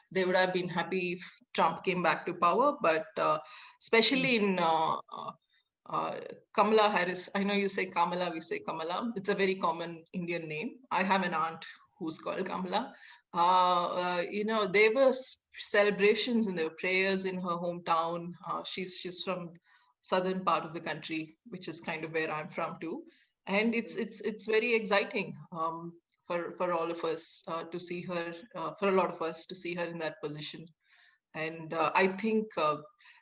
They would have been happy if Trump came back to power, but especially in Kamala Harris. I know you say Kamala, we say Kamala. It's a very common Indian name. I have an aunt who's called Kamala. There were celebrations and there were prayers in her hometown. She's from southern part of the country, which is kind of where I'm from too, and it's very exciting for all of us to see her, for a lot of us to see her in that position. And I think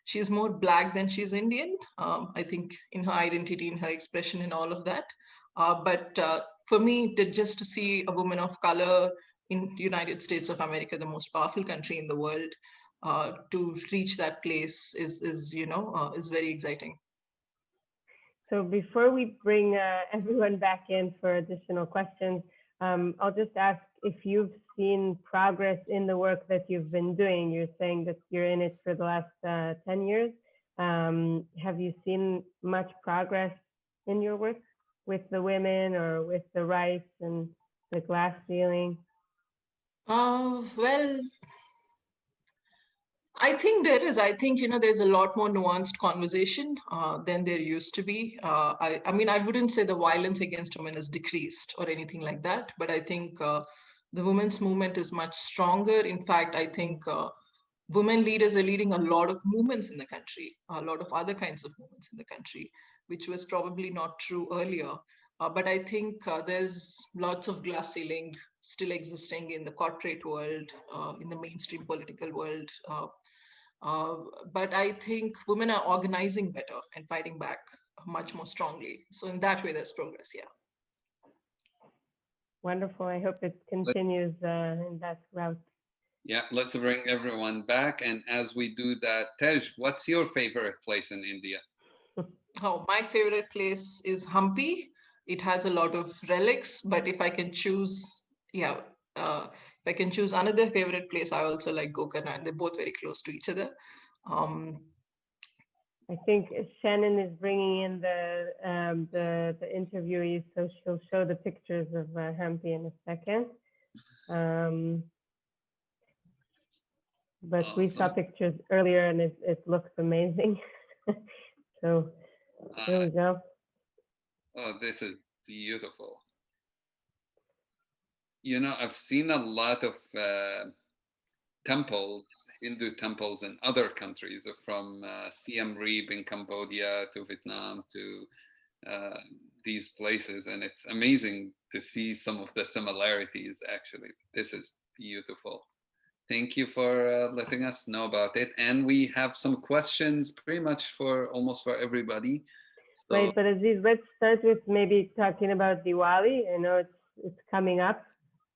she's more Black than she's Indian. I think in her identity, in her expression, and all of that. But for me, just to see a woman of color in the United States of America, the most powerful country in the world, to reach that place is very exciting. So before we bring everyone back in for additional questions, I'll just ask if you've seen progress in the work that you've been doing. You're saying that you're in it for the last 10 years. Have you seen much progress in your work with the women or with the rights and the glass ceiling? Well, I think there is. I think, there's a lot more nuanced conversation than there used to be. I mean, I wouldn't say the violence against women has decreased or anything like that, but I think the women's movement is much stronger. In fact, I think women leaders are leading a lot of movements in the country, a lot of other kinds of movements in the country, which was probably not true earlier. But I think there's lots of glass ceiling still existing in the corporate world, in the mainstream political world. But I think women are organizing better and fighting back much more strongly. So in that way, there's progress, yeah. Wonderful. I hope it continues in that route. Yeah, let's bring everyone back. And as we do that, Tej, what's your favorite place in India? Oh, my favorite place is Hampi. It has a lot of relics, but if I can choose, if I can choose another favorite place, I also like Gokarna, and they're both very close to each other. I think Shannon is bringing in the interviewees, so she'll show the pictures of Hampi in a second. But awesome. We saw pictures earlier, and it looks amazing. So here we go. Oh, this is beautiful. You know, I've seen a lot of temples, Hindu temples in other countries, from Siem Reap in Cambodia to Vietnam to these places, and it's amazing to see some of the similarities. Actually, this is beautiful. Thank you for letting us know about it, and we have some questions, pretty much for almost for everybody. So, Right, but Aziz, let's start with maybe talking about Diwali. I know it's coming up.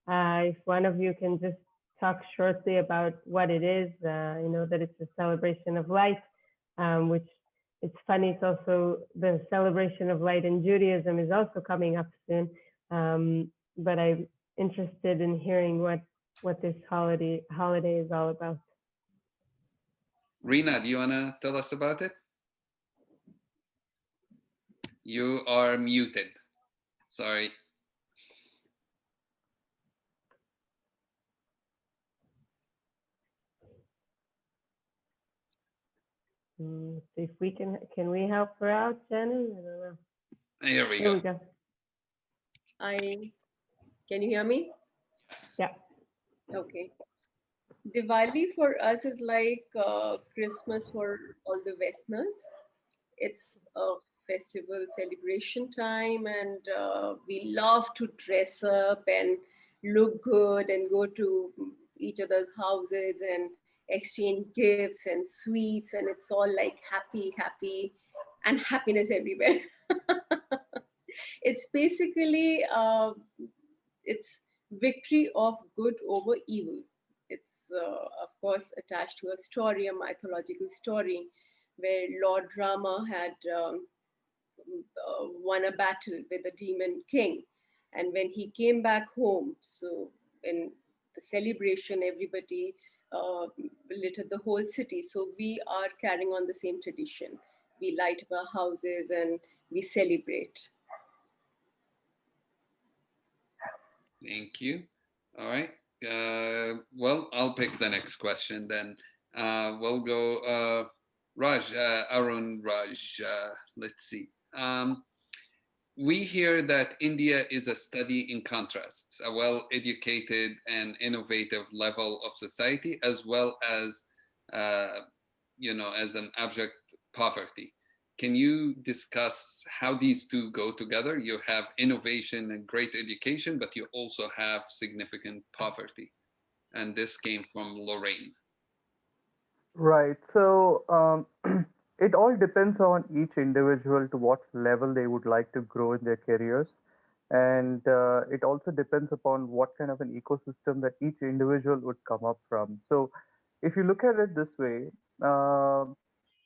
If one of you can just talk shortly about what it is, you know that it's a celebration of light, which it's funny. It's also the celebration of light in Judaism is also coming up soon. But I'm interested in hearing what this holiday is all about. Rina, do you want to tell us about it? You are muted. Sorry. See if we can we help her out, Shannon? I don't know. Here we Here go. we go. Can you hear me? Yeah. Okay. Diwali for us is like Christmas for all the Westerners. It's a festival celebration time, and we love to dress up and look good and go to each other's houses and exchange gifts and sweets, and it's all like happy, happy, and happiness everywhere. It's basically it's victory of good over evil. It's of course attached to a story, a mythological story, where Lord Rama had won a battle with the demon king, and when he came back home, so in the celebration, everybody lit up the whole city. So we are carrying on the same tradition. We light up our houses and we celebrate. Thank you. All right. Well, I'll pick the next question then. We'll go Raj, Arun Raj. Let's see. We hear that India is a study in contrasts, a well-educated and innovative level of society, as well as, as an abject poverty. Can you discuss how these two go together? You have innovation and great education, but you also have significant poverty. And this came from Lorraine. Right. So it all depends on each individual to what level they would like to grow in their careers. And it also depends upon what kind of an ecosystem that each individual would come up from. So if you look at it this way, uh,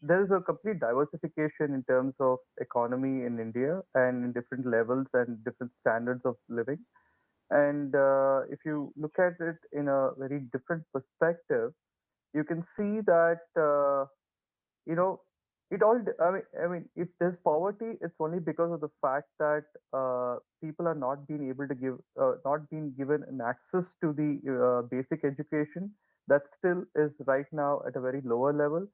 there is a complete diversification in terms of economy in India and in different levels and different standards of living. And if you look at it in a very different perspective, you can see that you know it all I mean if there's poverty, it's only because of the fact that people are not being able to give not being given an access to the basic education. That still is right now at a very lower level,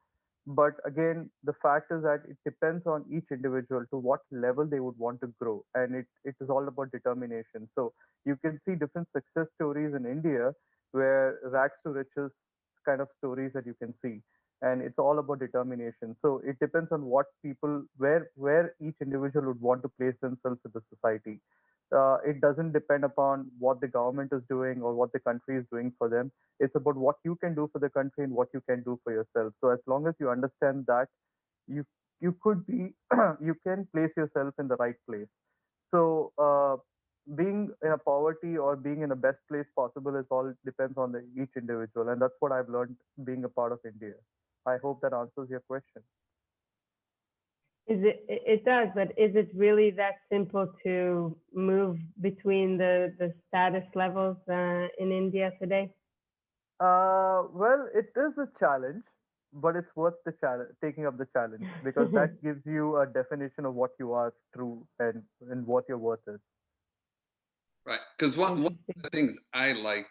but again the fact is that it depends on each individual to what level they would want to grow, and it is all about determination. So you can see different success stories in India where rags to riches kind of stories that you can see, and it's all about determination. So it depends on what people, where each individual would want to place themselves in the society. It doesn't depend upon what the government is doing or what the country is doing for them. It's about what you can do for the country and what you can do for yourself. So as long as you understand that, you you could be you can place yourself in the right place. So being in a poverty or being in the best place possible is all depends on each individual, and that's what I've learned being a part of India. I hope that answers your question. It does, but is it really that simple to move between the status levels in India today? Well, it is a challenge, but it's worth the challenge, taking up the challenge, because that gives you a definition of what you are true and what your worth is. Right. Because one of the things I like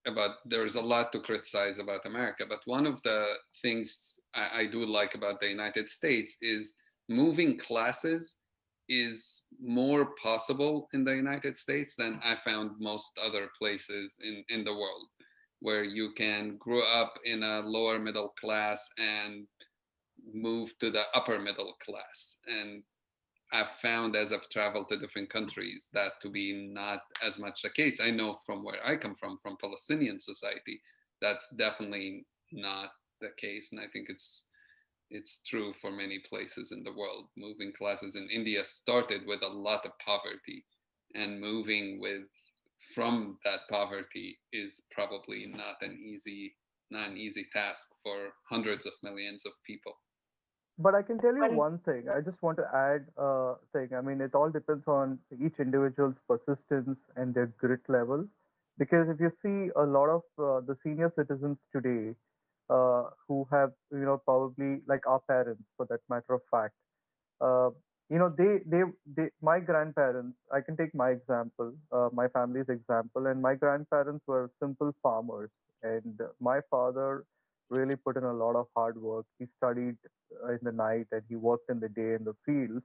about, there's a lot to criticize about America, but one of the things I do like about the United States is moving classes is more possible in the United States than I found most other places in the world, where you can grow up in a lower middle class and move to the upper middle class. And I've found as I've traveled to different countries that to be not as much the case. I know from where I come from Palestinian society, that's definitely not the case. And I think it's true for many places in the world. Moving classes in India started with a lot of poverty, and moving from that poverty is probably not an easy task for hundreds of millions of people. But I can tell you One, one thing. I just want to add a thing. I mean, it all depends on each individual's persistence and their grit level. Because if you see a lot of the senior citizens today, who have, probably like our parents, for that matter of fact, uh, my grandparents, I can take my example, my family's example, and my grandparents were simple farmers. And my father really put in a lot of hard work. He studied in the night and he worked in the day in the fields.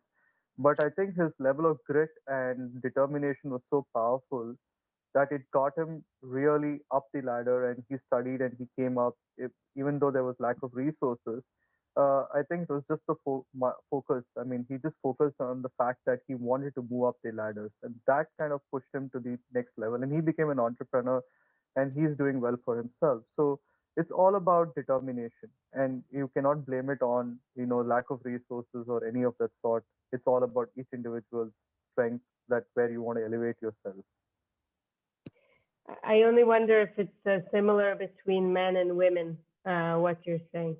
But I think his level of grit and determination was so powerful that it got him really up the ladder, and he studied and he came up, even though there was lack of resources. I think it was just the focus. I mean, he just focused on the fact that he wanted to move up the ladders, and that kind of pushed him to the next level. And he became an entrepreneur, and he's doing well for himself. So it's all about determination, and you cannot blame it on lack of resources or any of that sort. It's all about each individual's strength, that where you want to elevate yourself. I only wonder if it's similar between men and women, what you're saying.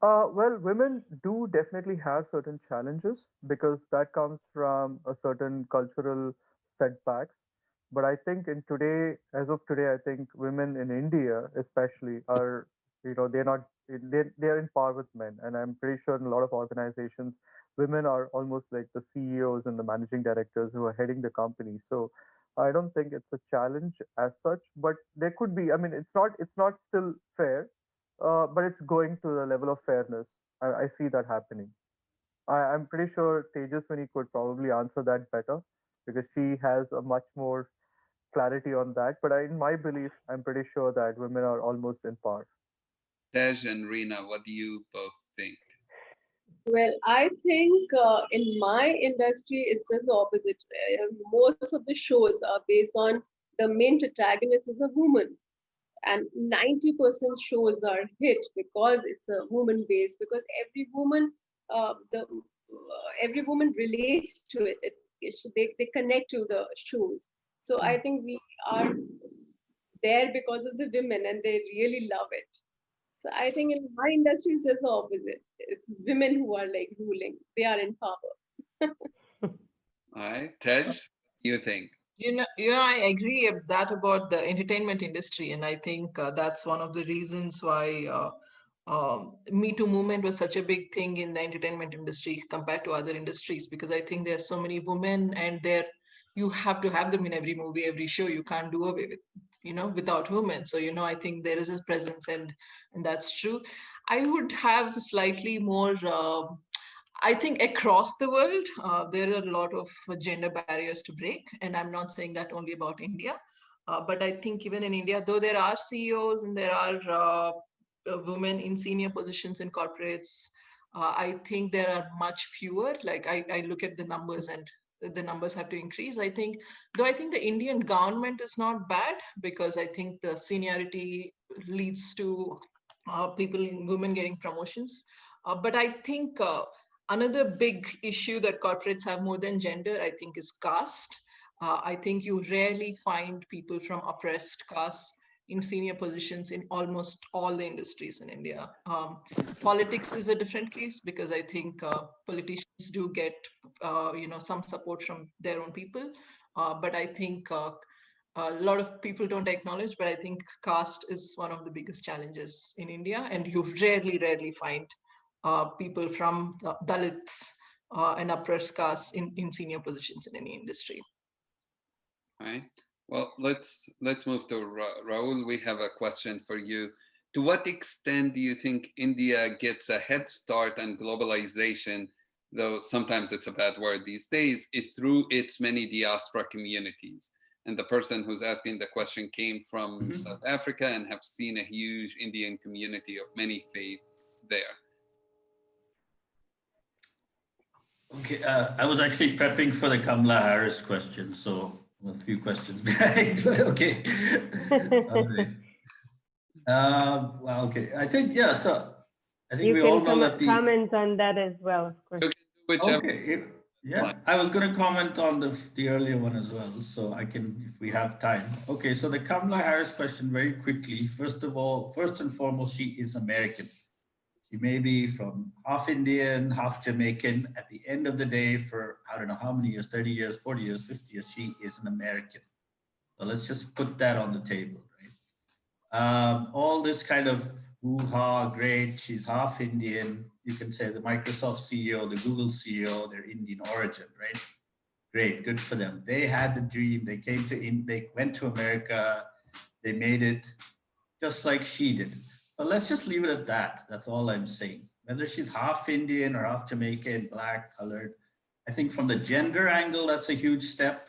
Well, women do definitely have certain challenges because that comes from a certain cultural setbacks. But I think as of today, I think women in India, especially, are, they're not, they're in par with men. And I'm pretty sure in a lot of organizations, women are almost like the CEOs and the managing directors who are heading the company. So I don't think it's a challenge as such, but there could be. I mean, it's not still fair, but it's going to the level of fairness. I see that happening. I'm pretty sure Tejaswini could probably answer that better because she has a much more clarity on that. But in my belief, I'm pretty sure that women are almost in par. Tej and Rina, what do you both think? Well, I think in my industry, it's just the opposite. Most of the shows are based on the main protagonist is a woman, and 90% shows are hit because it's a woman based. Because every woman relates to it. They connect to the shows. So I think we are there because of the women, and they really love it. So I think in my industry, it's just the opposite. It's women who are like ruling. They are in power. All right, Tej, what do you think? I agree that about the entertainment industry, and I think that's one of the reasons why Me Too movement was such a big thing in the entertainment industry compared to other industries, because I think there are so many women, and you have to have them in every movie, every show. You can't do away with, without women. So I think there is a presence, and that's true. I would have slightly more. I think across the world, there are a lot of gender barriers to break. And I'm not saying that only about India. But I think even in India, though there are CEOs and there are women in senior positions in corporates, I think there are much fewer. Like I look at the numbers, and the numbers have to increase. I think the Indian government is not bad, because I think the seniority leads to women getting promotions. But I think another big issue that corporates have more than gender, I think, is caste. I think you rarely find people from oppressed castes in senior positions in almost all the industries in India. Politics is a different case, because I think politicians do get, some support from their own people. But I think a lot of people don't acknowledge, but I think caste is one of the biggest challenges in India, and you rarely find people from Dalits and oppressed castes in senior positions in any industry. All right. Well, let's move to Rahul. We have a question for you. To what extent do you think India gets a head start on globalization though sometimes it's a bad word these days, through its many diaspora communities. And the person who's asking the question came from South Africa and have seen a huge Indian community of many faiths there. Okay, I was actually prepping for the Kamala Harris question, so a few questions behind, but okay. All right. Well, okay. I think, yeah, so I think You we can all know that comment on that as well, of course. Whichever. Okay, yeah, I was going to comment on the earlier one as well, so I can, if we have time. Okay, so the Kamala Harris question very quickly. First of all, first and foremost, she is American. She may be from half Indian, half Jamaican. At the end of the day, for I don't know how many years, 30 years, 40 years, 50 years, she is an American. So let's just put that on the table, right? All this kind of hoo-ha, great, she's half Indian. You can say the Microsoft CEO, the Google CEO, they're Indian origin, right? Great, good for them. They had the dream. They they went to America. They made it just like she did. But let's just leave it at that. That's all I'm saying. Whether she's half Indian or half Jamaican, black, colored, I think from the gender angle, that's a huge step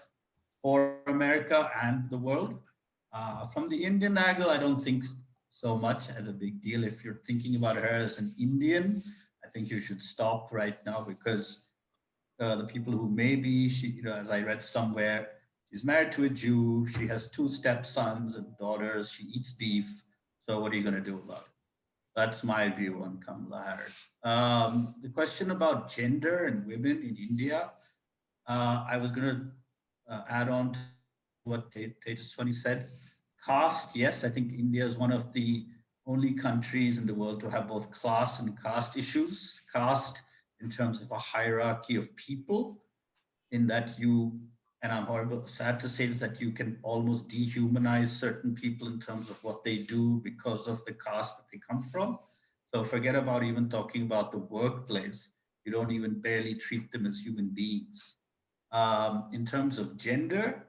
for America and the world. From the Indian angle, I don't think so much as a big deal. If you're thinking about her as an Indian, I think you should stop right now because the people who maybe she, you know, as I read somewhere, she's married to a Jew. She has 2 stepsons and daughters. She eats beef. So what are you going to do about it? That's my view on Kamala Harris. The question about gender and women in India, I was going to add on to what Tejaswini said. Caste, yes, I think India is one of the only countries in the world to have both class and caste issues. Caste in terms of a hierarchy of people, in that you, and I'm horrible, sad to say this, that you can almost dehumanize certain people in terms of what they do because of the caste that they come from. So forget about even talking about the workplace. You don't even barely treat them as human beings. In terms of gender,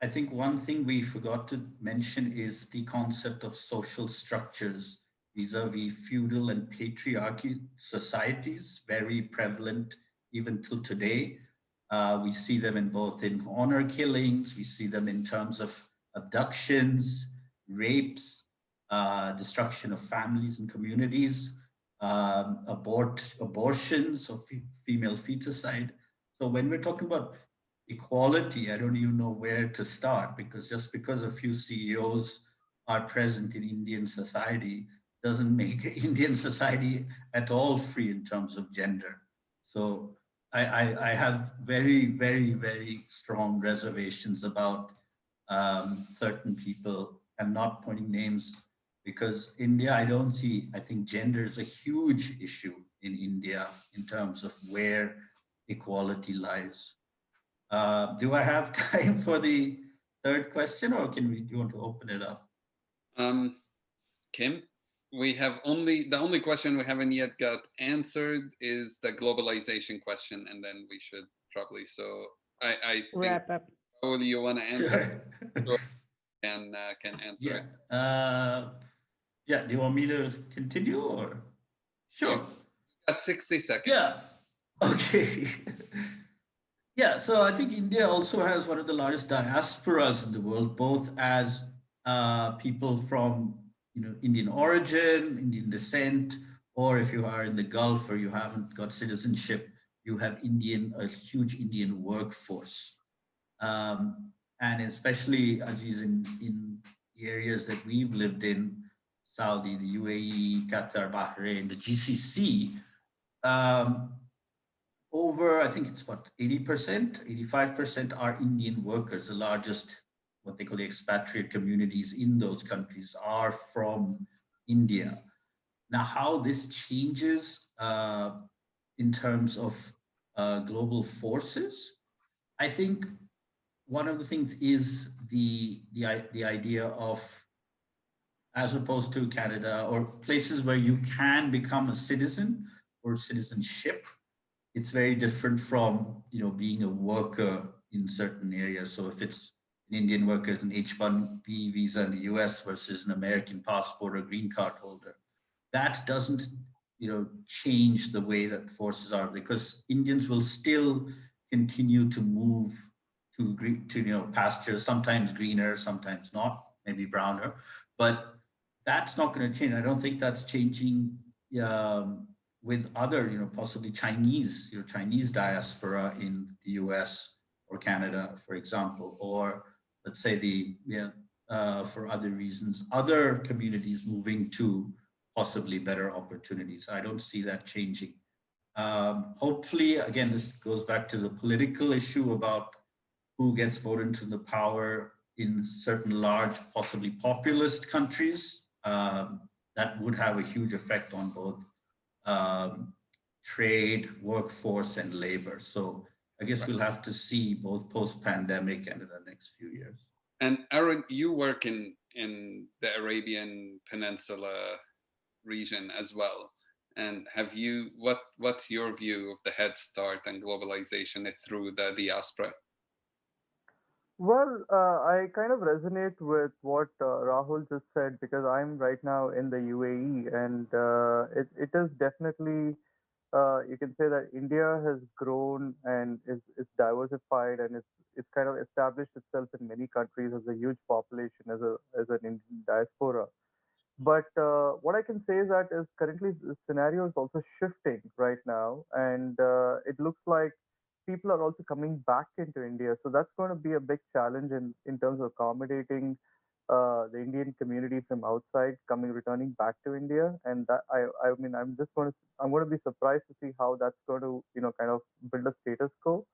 I think one thing we forgot to mention is the concept of social structures vis-a-vis feudal and patriarchy societies, very prevalent even till today. We see them in both in honor killings, we see them in terms of abductions, rapes, destruction of families and communities, abortions of female feticide. So when we're talking about equality, I don't even know where to start, because just because a few CEOs are present in Indian society doesn't make Indian society at all free in terms of gender. So I have very, very, very strong reservations about certain people. I'm not pointing names because India, I think gender is a huge issue in India in terms of where equality lies. Do I have time for the third question, or do you want to open it up? Kim, the only question we haven't yet got answered is the globalization question, and then we should probably, so I wrap up. Rahul, you want to answer? Sure. Can answer it. Yeah, do you want me to continue or? Sure. You got 60 seconds. Yeah, okay. Yeah, so I think India also has one of the largest diasporas in the world, both as people from Indian origin, Indian descent, or if you are in the Gulf or you haven't got citizenship, you have a huge Indian workforce. And especially, Aziz, in the areas that we've lived in, Saudi, the UAE, Qatar, Bahrain, the GCC, over, I think it's about 80%, 85% are Indian workers. The largest, what they call the expatriate communities in those countries are from India. Now, how this changes in terms of global forces, I think one of the things is the idea of, as opposed to Canada or places where you can become a citizen or citizenship, it's very different from being a worker in certain areas. So if it's an Indian worker, it's an H-1B visa in the US versus an American passport or green card holder, that doesn't change the way that forces are, because Indians will still continue to move to pastures, sometimes greener, sometimes not, maybe browner, but that's not going to change. I don't think that's changing with other, possibly Chinese diaspora in the US or Canada, for example, or let's say for other reasons, other communities moving to possibly better opportunities. I don't see that changing. Hopefully, again, this goes back to the political issue about who gets voted into the power in certain large, possibly populist countries. That would have a huge effect on both trade, workforce, and labor. So I guess we'll have to see both post-pandemic and in the next few years. And Arun, you work in the Arabian Peninsula region as well. And what's your view of the head start and globalization through the diaspora? Well, I kind of resonate with what Rahul just said, because I'm right now in the UAE, and it is definitely, you can say that India has grown and is diversified, and it's kind of established itself in many countries as a huge population, as an Indian diaspora. But what I can say is that is currently the scenario is also shifting right now, and it looks like people are also coming back into India. So that's going to be a big challenge in terms of accommodating the Indian community from outside returning back to India. And that I mean I'm going to be surprised to see how that's going to kind of build a status quo.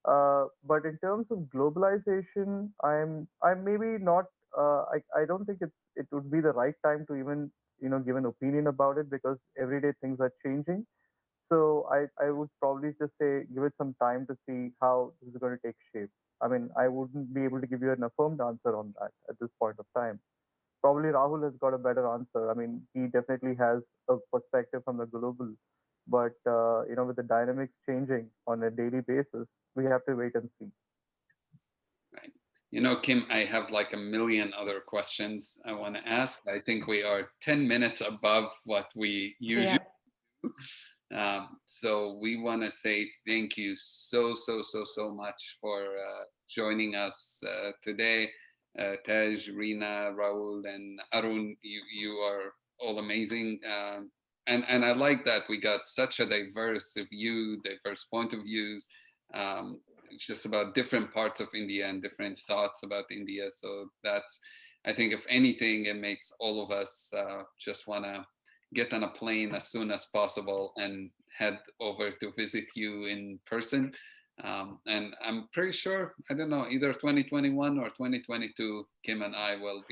But in terms of globalization, I'm maybe not. I don't think it would be the right time to even give an opinion about it, because every day things are changing. So I would probably just say give it some time to see how this is going to take shape. I mean, I wouldn't be able to give you an affirmed answer on that at this point of time. Probably Rahul has got a better answer. I mean, he definitely has a perspective from the global, but with the dynamics changing on a daily basis, we have to wait and see. Right. Kim, I have like a million other questions I want to ask. I think we are 10 minutes above what we usually do. So we want to say thank you so much for joining us today. Tej, Reena, Rahul, and Arun, you are all amazing. And I like that we got such a diverse point of views, just about different parts of India and different thoughts about India. So that's, I think, if anything, it makes all of us just want to get on a plane as soon as possible and head over to visit you in person. And I'm pretty sure, I don't know, either 2021 or 2022, Kim and I will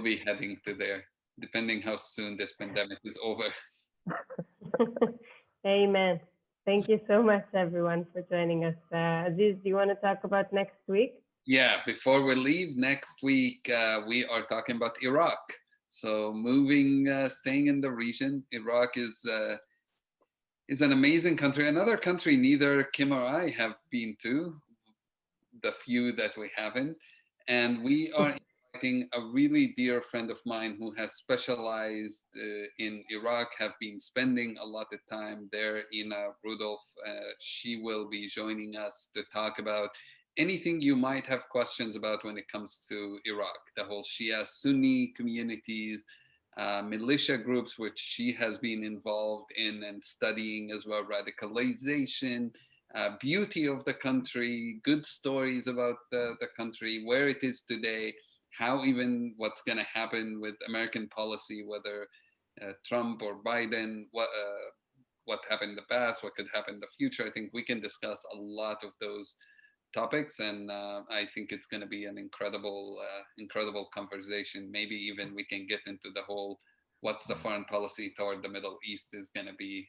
be heading to there, depending how soon this pandemic is over. Amen. Thank you so much, everyone, for joining us. Aziz, do you want to talk about next week? Yeah, before we leave next week, we are talking about Iraq. So staying in the region, Iraq is an amazing country. Another country neither Kim or I have been to, the few that we haven't. And we are inviting a really dear friend of mine who has specialized in Iraq, have been spending a lot of time there, Ina Rudolph. She will be joining us to talk about anything you might have questions about when it comes to Iraq, the whole Shia Sunni communities, militia groups, which she has been involved in and studying as well, radicalization, beauty of the country, good stories about the country, where it is today, how even what's going to happen with American policy, whether Trump or Biden, what happened in the past, what could happen in the future. I think we can discuss a lot of those topics, and I think it's going to be an incredible conversation. Maybe even we can get into the whole what's the foreign policy toward the Middle East is going to be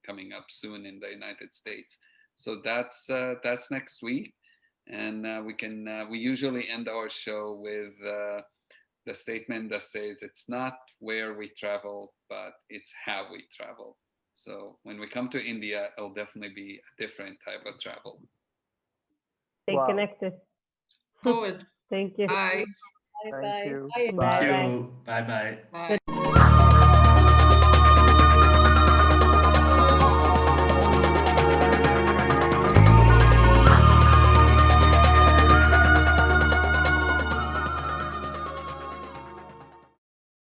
coming up soon in the United States. So that's next week, and we usually end our show with the statement that says it's not where we travel, but it's how we travel. So when we come to India, it'll definitely be a different type of travel. Stay connected. Forward. Thank you. Bye. Thank you. Bye. Thank you. Bye-bye. Bye.